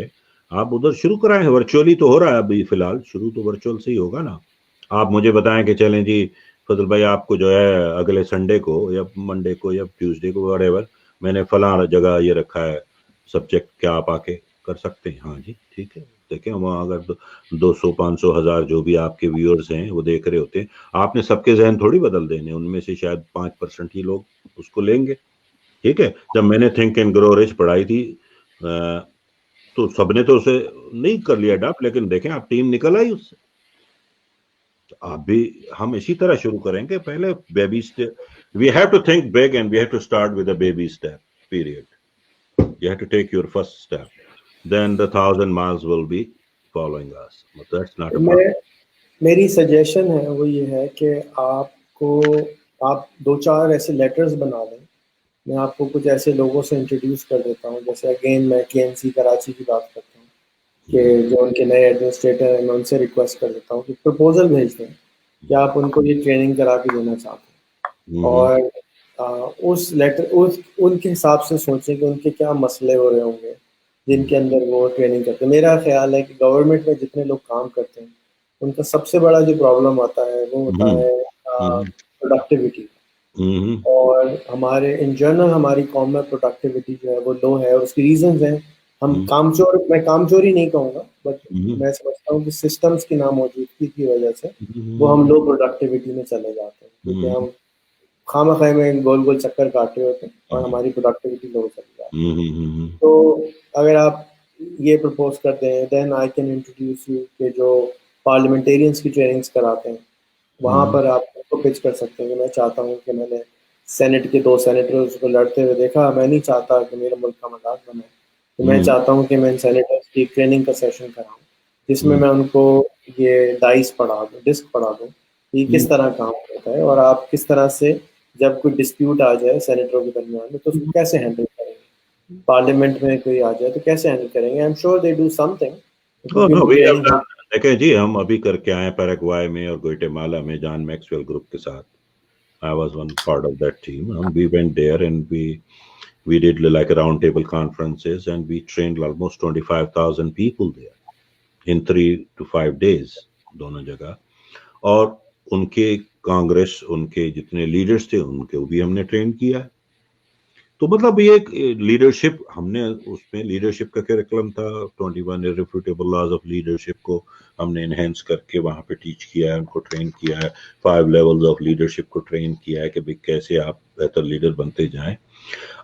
آپ ادھر شروع کرائیں. ورچولی تو ہو رہا ہے ابھی فی الحال, شروع تو ورچوئل سے ہی ہوگا نا. آپ مجھے بتائیں کہ چلیں جی فضل بھائی آپ کو جو ہے اگلے سنڈے کو یا منڈے کو یا ٹیوزڈے کو whatever, میں نے فلاں جگہ یہ رکھا ہے سبجیکٹ, کیا آپ آ کے کر سکتے ہیں؟ ہاں جی ٹھیک ہے. دیکھیں وہاں اگر 200 500 1000 جو بھی آپ کے ویورز ہیں وہ دیکھ رہے ہوتے ہیں, آپ نے سب کے ذہن تھوڑی بدل دینے, ان میں سے شاید 5% ہی لوگ اس کو لیں گے. ٹھیک ہے, جب میں نے تھنک اینڈ گرو رچ پڑھائی تھی تو سب نے تو اسے نہیں کر لیا اڈاپٹ, لیکن دیکھیں آپ ٹیم نکل آئی اس سے. آپ بھی ہم اسی طرح شروع کریں گے, پہلے baby step. We have to think big and we have to start with a baby step period. You have to take your first step, then the 1,000 miles will be following us. But that's not a problem. میری suggestion ہے وہ یہ ہے کہ آپ 2-4 ایسے letters بنا لیں. میں آپ کو کچھ ایسے لوگوں سے انٹروڈیوس کر دیتا ہوں, جیسے اگین میں KNC کراچی کی بات کرتا ہوں کہ جو ان کے نئے ایڈمنسٹریٹر ہیں, میں ان سے ریکویسٹ کر دیتا ہوں کہ پرپوزل بھیج دیں کہ آپ ان کو یہ ٹریننگ کرا کے دینا چاہتے ہیں, اور اس لیٹر ان کے حساب سے سوچیں کہ ان کے کیا مسئلے ہو رہے ہوں گے جن کے اندر وہ ٹریننگ کرتے ہیں. میرا خیال ہے کہ گورنمنٹ میں جتنے لوگ کام کرتے ہیں ان کا سب سے بڑا جو پرابلم آتا ہے وہ ہوتا ہے پروڈکٹیوٹی, اور ہمارے ان جنرل ہماری قوم میں پروڈکٹیوٹی جو ہے وہ لو ہے, اور اس کی ریزنز ہیں ہم میں کام چوری نہیں کہوں گا, بٹ میں سمجھتا ہوں کہ سسٹمز کی ناموجودگی کی وجہ سے وہ ہم لو پروڈکٹیوٹی میں چلے جاتے ہیں, کیونکہ ہم خامہ خواہ میں گول گول چکر کاٹ رہے ہوتے ہیں اور ہماری پروڈکٹیوٹی لو چل رہا ہے. تو اگر آپ یہ پرپوز کرتے ہیں دین آئی کین انٹروڈیوس یو کہ جو پارلیمنٹیرینس کی ٹریننگس کراتے ہیں وہاں پر آپ کو پچ کر سکتے ہیں کہ میں چاہتا ہوں کہ میں نے سینٹ کے 2 سینیٹرز کو لڑتے ہوئے دیکھا, میں نہیں چاہتا کہ میرے ملک کا مذاق بنے, تو میں چاہتا ہوں کہ میں ان سینیٹرز کی ٹریننگ کا سیشن کراؤں جس میں ان کو یہ ڈائس پڑھا دوں, ڈسک پڑھا دوں کہ یہ کس طرح کام کرتا ہے اور آپ کس طرح سے جب کوئی ڈسپیوٹ آ جائے سینیٹروں کے درمیان میں تو اس کو کیسے ہینڈل کریں گے, پارلیمنٹ میں کوئی آ جائے تو کیسے ہینڈل کریں گے. I am sure they do some thing. دیکھیں جی ہم ابھی کر کے آئے پیراگوائے میں اور گوئٹیمالا میں جان میکسویل گروپ کے ساتھ. I was one part of that team. We went there and we did like round table conferences and we trained almost 25,000 people there in 3 to 5 days دونوں جگہ. اور ان کے کانگریس ان کے جتنے لیڈرز تھے ان کے بھی ہم نے ٹرین کیا. تو مطلب یہ ایک لیڈرشپ ہم نے اس میں لیڈرشپ کا کریکلم تھا 21 irrefutable laws of leadership کو ہم نے انہینس کر کے وہاں پہ ٹیچ کیا ہے, ان کو ٹرین کیا ہے, 5 levels of leadership کو ٹرین کیا ہے کہ بھئی کیسے آپ بہتر لیڈر بنتے جائیں.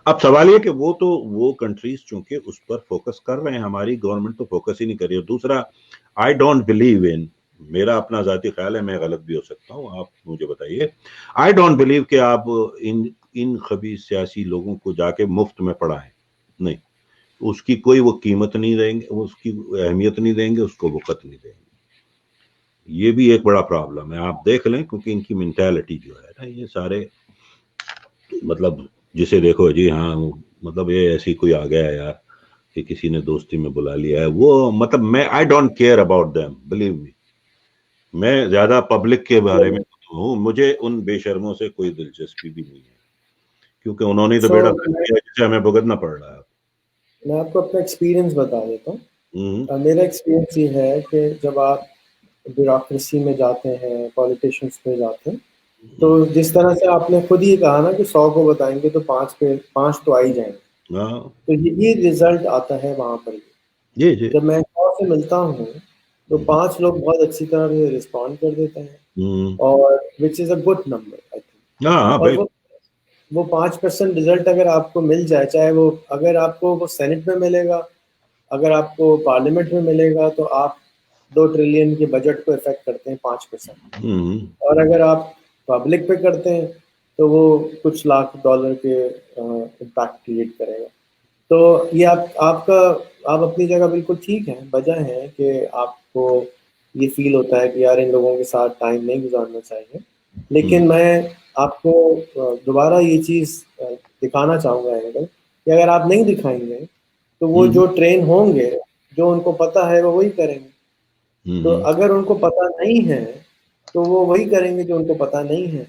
اب سوال یہ کہ وہ کنٹریز چونکہ اس پر فوکس کر رہے ہیں, ہماری گورنمنٹ تو فوکس ہی نہیں کر رہی. اور دوسرا آئی ڈونٹ بلیو ان, میرا اپنا ذاتی خیال ہے, میں غلط بھی ہو سکتا ہوں, آپ مجھے بتائیے, آئی ڈونٹ بلیو کہ آپ ان خبیث سیاسی لوگوں کو جا کے مفت میں پڑھائیں. نہیں, اس کی کوئی وہ قیمت نہیں دیں گے, اس کی اہمیت نہیں دیں گے, اس کو وقت نہیں دیں گے. یہ بھی ایک بڑا پرابلم ہے, آپ دیکھ لیں, کیونکہ ان کی مینٹالٹی جو ہے نا یہ سارے مطلب جسے دیکھو جی ہاں مطلب یہ ایسی کوئی آ گیا یار کہ کسی نے دوستی میں بلا لیا ہے, وہ مطلب میں I don't care about them, believe me. میں زیادہ پبلک کے بارے میں ہوں, مجھے ان بے شرموں سے کوئی دلچسپی بھی نہیں ہے کیونکہ انہوں نے تو بیڑا کیا جسے ہمیں بھگتنا پڑ رہا ہے. میں آپ کو اپنا ایکسپیرینس بتا دیتا ہوں. میرا ایکسپیرینس یہ ہے کہ جب آپ بیوروکریسی میں جاتے ہیں, پالیٹیشنس میں جاتے ہیں, تو جس طرح سے آپ نے خود ہی کہا نا کہ 100 کو بتائیں گے تو 5 تو آ ہی جائیں گے, تو یہی رزلٹ آتا ہے وہاں پر. جب میں 100 سے ملتا ہوں تو 5 لوگ بہت اچھی طرح سے رسپونڈ کر دیتے ہیں, اور which is a good number I think. اور وہ 5% رزلٹ اگر آپ کو مل جائے, چاہے وہ اگر آپ کو وہ سینٹ میں ملے گا, اگر آپ کو پارلیمنٹ میں ملے گا, تو آپ 2 ٹریلین کے بجٹ کو افیکٹ کرتے ہیں 5%. اور اگر آپ پبلک پہ کرتے ہیں تو وہ کچھ لاکھ ڈالر کے امپیکٹ کریٹ کرے گا. تو یہ آپ اپنی جگہ بالکل ٹھیک ہے, وجہ ہے کہ آپ کو یہ فیل ہوتا ہے کہ یار ان لوگوں کے ساتھ ٹائم نہیں گزارنا چاہیے. لیکن میں آپ کو دوبارہ یہ چیز دکھانا چاہوں گا کہ اگر آپ نہیں دکھائیں گے تو وہ جو ٹرین ہوں گے, جو ان کو پتہ ہے وہ وہی کریں گے. تو اگر ان کو پتہ نہیں ہے تو وہ وہی کریں گے جو ان کو پتہ نہیں ہے.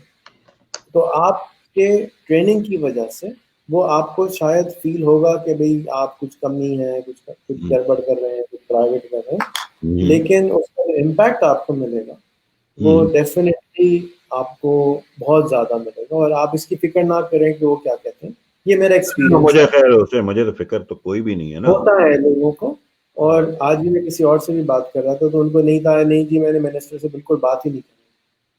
تو آپ کے ٹریننگ کی وجہ سے وہ آپ کو شاید فیل ہوگا کہ بھئی آپ کچھ کمی ہے, کچھ گڑبڑ کر رہے ہیں, کچھ پرائیویٹ کر رہے ہیں, لیکن اس کا جو امپیکٹ آپ کو ملے گا وہ ڈیفینیٹلی آپ کو بہت زیادہ ملے گا. اور آپ اس کی فکر نہ کریں کہ وہ کیا کہتے ہیں, یہ میرا ایکسپیرینس. مجھے خیر مجھے تو فکر تو کوئی بھی نہیں ہے نا, ہوتا ہے لوگوں کو. اور آج بھی میں کسی اور سے بھی بات کر رہا تھا تو ان کو نہیں تھا, نہیں جی میں نے منسٹر سے بالکل بات ہی نہیں کی,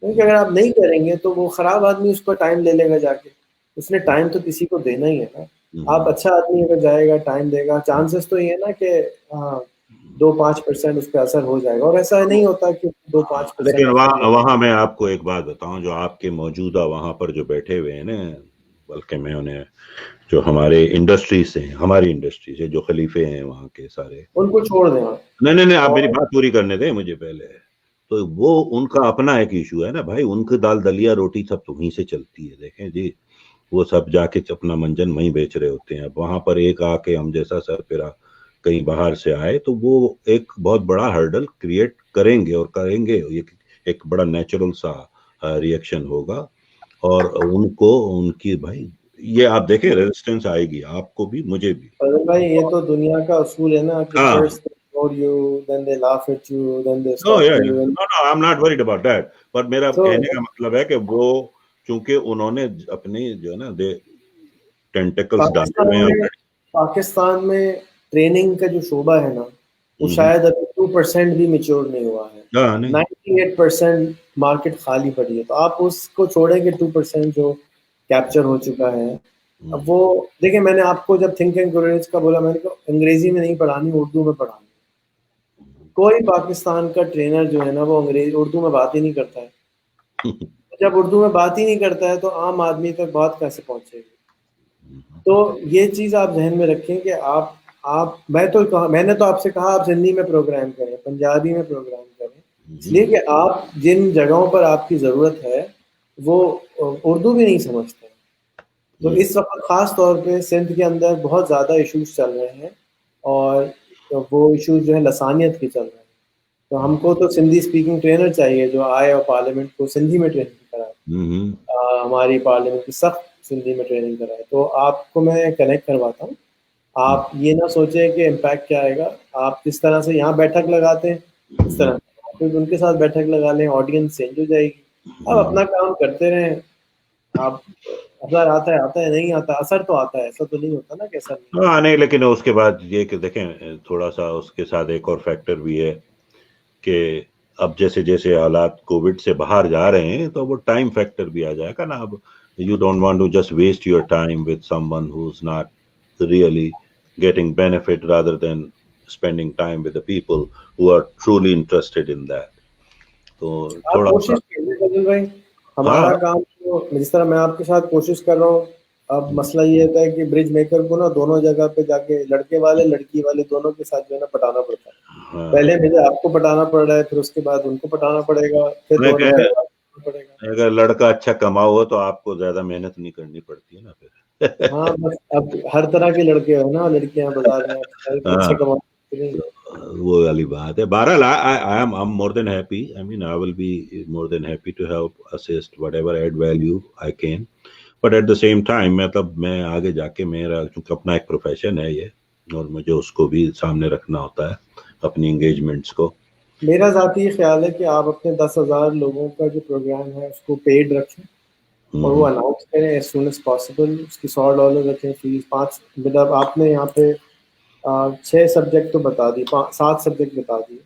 کیونکہ اگر آپ نہیں کریں گے تو وہ خراب آدمی اس کو ٹائم لے لے گا جا کے. اس نے ٹائم تو کسی کو دینا ہی ہے نا. آپ اچھا آدمی اگر جائے گا, ٹائم دے گا, چانسز تو یہ ہے نا کہ 2-5% اس پہ اثر ہو جائے گا. اور ایسا نہیں ہوتا کہ 2-5%. لیکن وہاں میں آپ کو ایک بات بتاؤں, جو آپ کے موجودہ وہاں پر جو بیٹھے ہوئے ہیں نا, بلکہ میں انہیں جو ہمارے انڈسٹری سے ہیں, ہماری انڈسٹری سے جو خلیفے ہیں وہاں کے سارے, ان کو چھوڑ دیں. نہیں آپ میری بات پوری کرنے دیں مجھے پہلے. تو وہ ان کا اپنا ایک ایشو ہے نا بھائی, ان کی دال دلیا روٹی سب تمہیں سے چلتی ہے. دیکھیں جی وہ سب جا کے اپنا منجن وہیں بیچ رہے ہوتے ہیں. اب وہاں پر ایک آ کے ہم جیسا سر پیرا کہیں باہر سے آئے تو وہ ایک بہت بڑا ہرڈل کریٹ کریں گے, اور کریں گے ایک بڑا نیچرل سا ریئیکشن ہوگا. اور ان کو ان کی بھائی یہ آپ دیکھیں ریزسٹنس آئے گی, آپ کو بھی مجھے بھی. بھائی یہ تو دنیا کا اصول ہے نا کہ first they ignore you, then they laugh at you, then they stop you. No, I'm not worried about that. پر میرا کہنے کا مطلب ہے کہ وہ چونکہ انہوں نے اپنی جو ہے نا ٹینٹیکلز ڈالے ہوئے ہیں. پاکستان میں ٹریننگ کا جو شعبہ ہے نا وہ شاید ابھی 2% بھی میچور نہیں ہوا ہے. 98% مارکیٹ خالی پڑی ہے. تو آپ اس کو چھوڑیں گے 2% جو کیپچر ہو چکا ہے. اب وہ دیکھیں میں نے آپ کو جب تھنک اینڈ گرو ریچ کا بولا میں نے کہا انگریزی میں نہیں پڑھانی, اردو میں پڑھانی. کوئی پاکستان کا ٹرینر جو ہے نا وہ اردو میں بات ہی نہیں کرتا ہے. جب اردو میں بات ہی نہیں کرتا ہے تو عام آدمی تک بات کیسے پہنچے گی؟ تو یہ چیز آپ ذہن میں رکھیں کہ میں نے تو آپ سے کہا آپ ہندی میں پروگرام کریں, پنجابی میں پروگرام کریں, اس لیے کہ آپ جن جگہوں پر آپ کی ضرورت ہے وہ اردو بھی نہیں سمجھتے. تو اس وقت خاص طور پہ سندھ کے اندر بہت زیادہ ایشوز چل رہے ہیں, اور وہ ایشوز جو ہے لسانیت کے چل رہے ہیں. تو ہم کو تو سندھی اسپیکنگ ٹرینر چاہیے جو آئے اور پارلیمنٹ کو سندھی میں ٹریننگ کرائے, ہماری پارلیمنٹ کی سخت سندھی میں ٹریننگ کرائے. تو آپ کو میں کنیکٹ کرواتا ہوں. آپ یہ نہ سوچیں کہ امپیکٹ کیا آئے گا. آپ کس طرح سے یہاں بیٹھک لگاتے ہیں اس طرح پھر ان کے ساتھ بیٹھک لگا لیں, آڈینس چینج ہو جائے گی. اب اپنا کام کرتے رہیں. آپ اثر آتا ہے نہیں آتا, اثر تو آتا ہے, ایسا تو نہیں ہوتا نا کہ اثر نہیں. ہاں نہیں, لیکن اس کے بعد یہ کہ دیکھیں تھوڑا سا اس کے ساتھ ایک اور فیکٹر بھی ہے کہ اب جیسے جیسے حالات کووڈ سے باہر جا رہے ہیں تو وہ ٹائم فیکٹر بھی آ جائے گا نا. اب you don't want to just waste your time with someone who is not really getting benefit rather than spending time with the people who are truly interested in that. تو آپ تھوڑا سا کوشش کیجیے فضل بھائی, ہاں ہمارا کام تو جس طرح میں آپ کے ساتھ کوشش کر رہا ہوں. اب مسئلہ یہ ہوتا ہے کہ برج میکر کو نا دونوں جگہ پہ جا کے لڑکے والے لڑکی والے دونوں کے ساتھ جو ہے نا پٹانا پڑتا ہے. پہلے مجھے آپ کو پٹانا پڑ رہا ہے, پھر اس کے بعد ان کو پٹانا پڑے گا, پھر دونوں پڑے گا. اگر لڑکا اچھا کما ہوا تو آپ کو زیادہ محنت نہیں کرنی پڑتی ہے نا پھر. ہاں بس اب ہر طرح کے لڑکے ہو نا, لڑکیاں بازار میں اچھے کماتے نہیں. وہ والی بات ہے. بہرحال I'm more than happy. I mean, I will be more than happy to help, assist, whatever add value I can. But at the same time مطلب میں آگے جا کے میرا چونکہ اپنا ایک پروفیشن ہے یہ, اور مجھے اس کو بھی سامنے رکھنا ہوتا ہے اپنی انگیجمنٹس کو. میرا ذاتی خیال ہے کہ آپ اپنے 10,000 لوگوں کا جو پروگرام ہے اس کو پیڈ رکھیں اور وہ اناؤنس کریں ایز سون ایز پاسبل. اس کی $100 رکھیں فیس. 5 مطلب آپ نے یہاں پہ 6 سبجیکٹ تو بتا دی, 7 سبجیکٹ بتا دیے.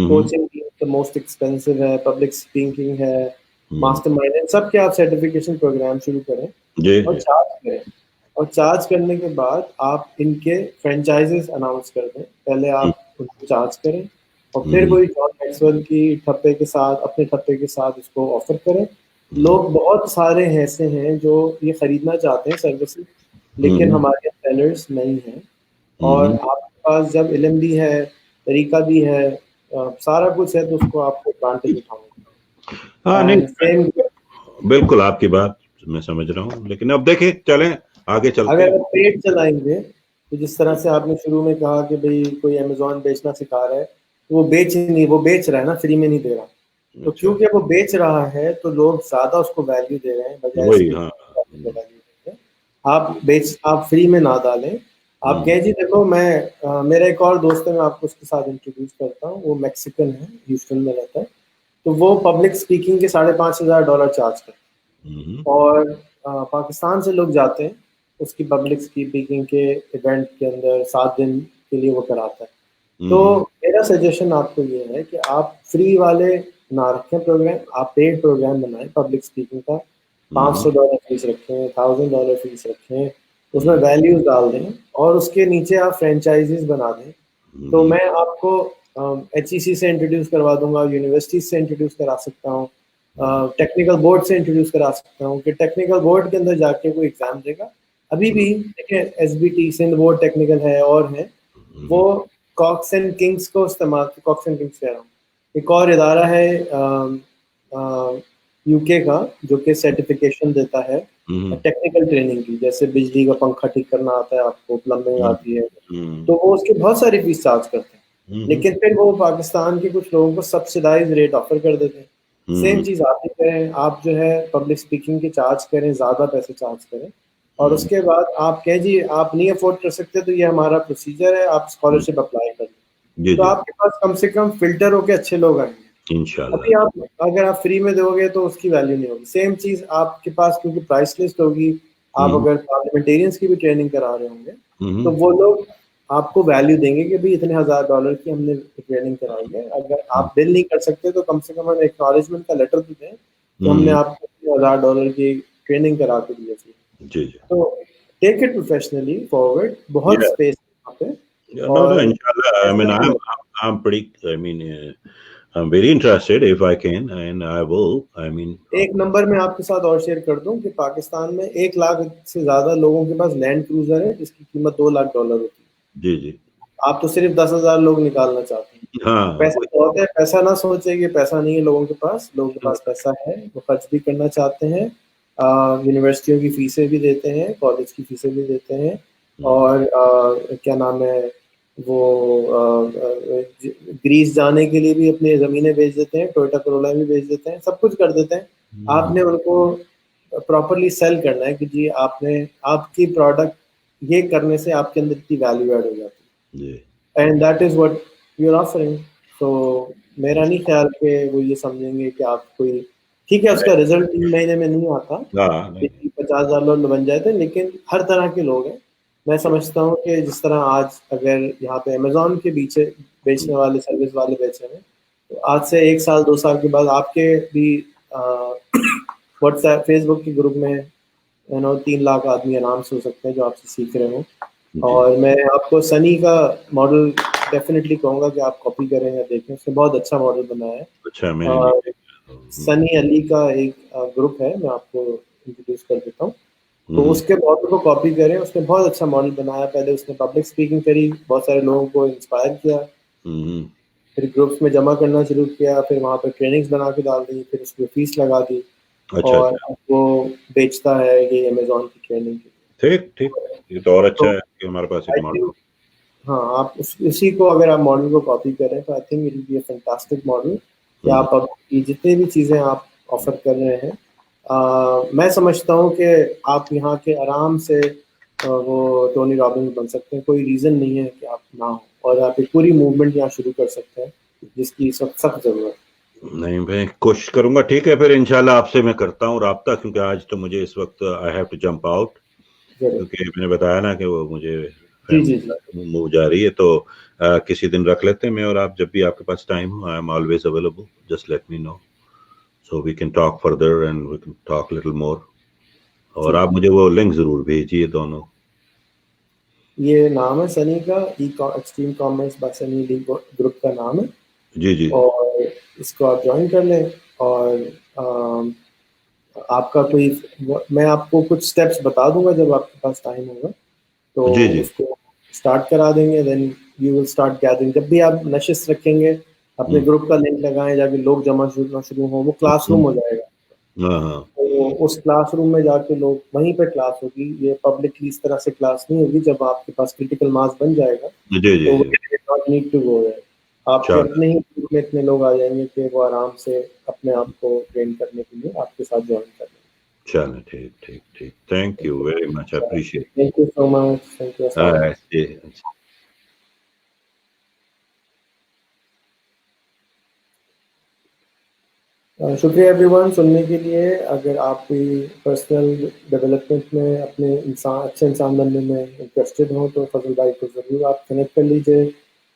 کوچنگ تو موسٹ ایکسپینسو ہے, پبلک اسپیکنگ ہے, ماسٹر مائنڈ, سب کے آپ سرٹیفکیشن پروگرام شروع کریں اور چارج کریں. اور چارج کرنے کے بعد آپ ان کے فرینچائزز اناؤنس کر دیں. پہلے آپ ان کو چارج کریں اور پھر وہی جان میکسویل کی ٹھپے کے ساتھ اپنے ٹھپے کے ساتھ اس کو آفر کریں. لوگ بہت سارے ایسے ہیں جو یہ خریدنا چاہتے ہیں سروسز, لیکن ہمارے سیلرز نہیں ہیں. اور آپ کے پاس جب علم بھی ہے, طریقہ بھی ہے, سارا کچھ ہے, تو اس کو آپ کو ایڈوانٹیج اٹھاؤں. ہاں نہیں بالکل آپ کی بات میں سمجھ رہا ہوں, لیکن اب دیکھیں چلیں آگے چلتے اگر ہیں. آپ پیٹ چلائیں گے تو جس طرح سے آپ نے شروع میں کہا کہ بھئی کوئی امیزون بیچنا سکھا رہا ہے, وہ بیچ رہا ہے نا, فری میں نہیں دے رہا. تو کیونکہ وہ بیچ رہا ہے تو لوگ زیادہ اس کو ویلیو دے رہے ہیں بجائے اس کے. آپ فری میں نہ ڈالیں. آپ کہیں جی دیکھو میرا ایک اور دوست ہے, میں آپ کو اس کے ساتھ انٹروڈیوس کرتا ہوں. وہ میکسیکن ہے, ہیوسٹن میں رہتا ہے. تو وہ پبلک اسپیکنگ کے $5,500 چارج کرتا ہے, اور پاکستان سے لوگ جاتے ہیں اس کی پبلک اسپیکنگ کے ایونٹ کے اندر 7 دن کے لیے وہ کراتا ہے. تو میرا سجیشن آپ کو یہ ہے کہ آپ فری والے نہ رکھیں پروگرام, آپ پیڈ پروگرام بنائیں پبلک اسپیکنگ کا. $500 فیس رکھیں, $1,000 فیس رکھیں, اس میں ویلیوز ڈال دیں اور اس کے نیچے آپ فرینچائزز بنا دیں. تو میں آپ کو HEC سے انٹروڈیوس کروا دوں گا, یونیورسٹیز سے انٹروڈیوس کرا سکتا ہوں, ٹیکنیکل بورڈ سے انٹروڈیوس کرا سکتا ہوں کہ ٹیکنیکل بورڈ کے اندر جا کے کوئی ایگزام دے گا. ابھی بھی دیکھیں SBT سندھ بورڈ ٹیکنیکل ہے اور ہے, وہ کاکس اینڈ کنگس کو استعمال, کاکس اینڈ کنگس کہہ رہا ہوں, ایک اور ادارہ ہے UK کا جو کہ سرٹیفکیشن دیتا ہے ٹیکنیکل ٹریننگ کی, جیسے بجلی کا پنکھا ٹھیک کرنا آتا ہے آپ کو, پلمبنگ آتی ہے, تو وہ اس کے بہت ساری فیس چارج کرتے ہیں. لیکن پھر وہ پاکستان کے کچھ لوگوں کو سبسڈائز ریٹ آفر کر دیتے ہیں. سیم چیز آپ ہی کریں, آپ جو ہے پبلک اسپیکنگ کے چارج کریں, زیادہ پیسے چارج کریں, اور اس کے بعد آپ کہیں جی آپ نہیں افورڈ کر سکتے تو یہ ہمارا پروسیجر ہے, آپ اسکالرشپ اپلائی کریں. تو آپ کے پاس کم سے کم فلٹر ہو کے اچھے لوگ آئیں گے. ابھی آپ اگر آپ فری میں دو گے تو اس کی ویلیو نہیں ہوگی. سیم چیز آپ کے پاس کیونکہ پرائس لسٹ ہوگی, آپ اگر پارلیمنٹیرینس کی بھی ٹریننگ کرا رہے ہوں گے تو وہ لوگ آپ کو ویلیو دیں گے کہ بھائی اتنے $1,000 کی ہم نے ٹریننگ کرائی ہے. اگر آپ بل نہیں کر سکتے تو کم سے کم ہمیں ایکنالجمنٹ کا لیٹر تو دیں کہ ہم نے آپ کو $1,000 کی ٹریننگ کرا کے دی تھی. جی جی. تو ٹیک اٹ پروفیشنلی فارورڈ, بہت Yeah. اسپیس یہاں پہ. No, inshallah. I mean, I'm pretty. I mean, I'm very interested if I can, and I will. I mean, ایک نمبر میں آپ کے ساتھ اور شیئر کر دوں کہ پاکستان میں 1 لاکھ سے زیادہ لوگوں کے پاس لینڈ کروزر ہے جس کی قیمت $2 لاکھ ہوتی ہے. جی جی. آپ تو صرف 10,000 لوگ نکالنا چاہتے ہیں. ہاں. پیسہ بہت ہے, پیسہ نہ سوچے کہ پیسہ نہیں ہے لوگوں کے پاس. لوگوں کے پاس پیسہ ہے, وہ خرچ بھی کرنا چاہتے ہیں, یونیورسٹیوں کی فیسیں بھی دیتے ہیں, کالج کی فیسیں بھی دیتے ہیں, اور کیا نام ہے وہ گریس جانے کے لیے بھی اپنی زمینیں بیچ دیتے ہیں, ٹویوٹا کرولا بھی بیچ دیتے ہیں, سب کچھ کر دیتے ہیں. آپ نے ان کو پراپرلی سیل کرنا ہے کہ جی آپ نے, آپ کی پروڈکٹ یہ کرنے سے آپ کے اندر اتنی ویلیو ایڈ ہو جاتی ہے, and that is what you are offering. تو میرا نہیں خیال کہ وہ یہ سمجھیں گے کہ آپ کوئی, ٹھیک ہے اس کا رزلٹ 3 مہینے میں نہیں آتا, 50,000 لوگ بن جاتے, لیکن ہر طرح کے لوگ ہیں. میں سمجھتا ہوں کہ جس طرح آج اگر یہاں پہ امیزون کے پیچھے بیچنے والے, سروس والے بیچے ہیں, تو آج سے 1 سال 2 سال کے بعد آپ کے بھی واٹس ایپ فیس بک کے گروپ میں 3 لاکھ آدمی آرام سے ہو سکتے ہیں جو آپ سے سیکھ رہے ہوں. اور میں آپ کو سنی کا ماڈل ڈیفینیٹلی کہوں گا کہ آپ کاپی کریں یا دیکھیں, اس نے بہت اچھا ماڈل بنایا ہے. اچھا, میں نے سنی علی کا ایک گروپ ہے, میں آپ کو انٹروڈیوس کر دیتا ہوں. تو اس کے ماڈل کو کاپی کریں, اس نے بہت اچھا ماڈل بنایا. پہلے اس نے پبلک اسپیکنگ کری, بہت سارے لوگوں کو انسپائر کیا, پھر گروپس میں جمع کرنا شروع کیا, پھر وہاں پہ ٹریننگس بنا کے ڈال دی, پھر اس کو فیس لگا دی, اور اب وہ بیچتا ہے یہ امیزون کی ٹریننگ کی. ٹھیک ٹھیک, یہ تو اور اچھا ہے کہ ہمارے پاس ایک ماڈل. ہاں, آپ اسی کو اگر آپ ماڈل کو کاپی کریں تو I think it will be a fantastic model, کہ آپ اب جتنی بھی چیزیں آپ آفر کر رہے ہیں, میں سمجھتا ہوں کہ آپ یہاں کے آرام سے وہ ٹونی رابنس بن سکتے ہیں. کوئی ریزن نہیں ہے کہ آپ نہ ہوں, اور آپ ایک پوری موومنٹ یہاں شروع کر سکتے ہیں جس کی سخت ضرورت ہے. نہیں, میں کوشش کروں گا. ٹھیک ہے, پھر انشاءاللہ آپ سے میں کرتا ہوں رابطہ, کیونکہ آج تو مجھے اس وقت I have to jump out, کیونکہ میں نے بتایا نا کہ وہ مجھے موو جا رہی ہے. تو کسی دن رکھ لیتے ہیں, میں اور آپ, جب بھی آپ کے پاس ٹائم ہو. I am always available, just let me know, so we can talk further and we can talk little more. اور آپ مجھے وہ لنک ضرور بھیجیے دونوں. یہ نام ہے سنی کا, ایکسٹریم کامرس بائی سنی لی گروپ کا نام ہے. جی جی, اور اس کو آپ جوائن کر لیں, اور آپ کا کوئی, میں آپ کو کچھ اسٹیپس بتا دوں گا جب آپ کے پاس ٹائم ہوگا, تو اس کو اسٹارٹ کرا دیں گے. Then you will start gathering. جب بھی آپ نشست رکھیں گے, اپنے گروپ کا لنک لگائیں, جا کے لوگ جمع شروع ہوں, وہ کلاس روم ہو جائے گا. تو اس کلاس روم میں جا کے لوگ, وہیں پہ کلاس ہوگی. یہ پبلکلی اس طرح سے کلاس نہیں ہوگی. جب آپ کے پاس کرٹیکل ماس بن جائے گا تو نیڈ ٹو گو ہے, آپ کے اپنے ہی گروپ میں اتنے لوگ آ جائیں گے کہ وہ آرام سے اپنے آپ کو ٹرین کرنے کے لیے آپ کے ساتھ جوائن کر لیں. چلیں, ٹھیک ٹھیک ٹھیک, thank you very much, appreciate. Thank you so much. Thank you. شکریہ ایوری ون سننے کے لیے. اگر آپ کوئی پرسنل ڈیولپمنٹ میں, اپنے اچھے انسان بننے میں انٹرسٹیڈ ہوں, تو فضل بھائی کو ضرور آپ کنیکٹ کر لیجیے.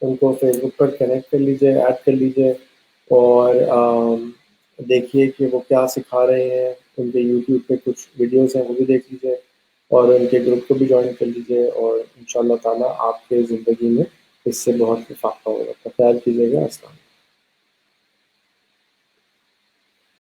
ان کو فیس بک پر کنیکٹ کر لیجیے, ایڈ کر لیجیے, اور دیکھیے کہ وہ کیا سکھا رہے ہیں. ان کے یوٹیوب پہ کچھ ویڈیوز ہیں, وہ بھی دیکھ لیجیے, اور ان کے گروپ کو بھی جوائن کر لیجیے. اور ان شاء اللہ تعالیٰ آپ کے زندگی میں اس سے بہت فائدہ ہوگا. خیال کیجیے گا. السلام.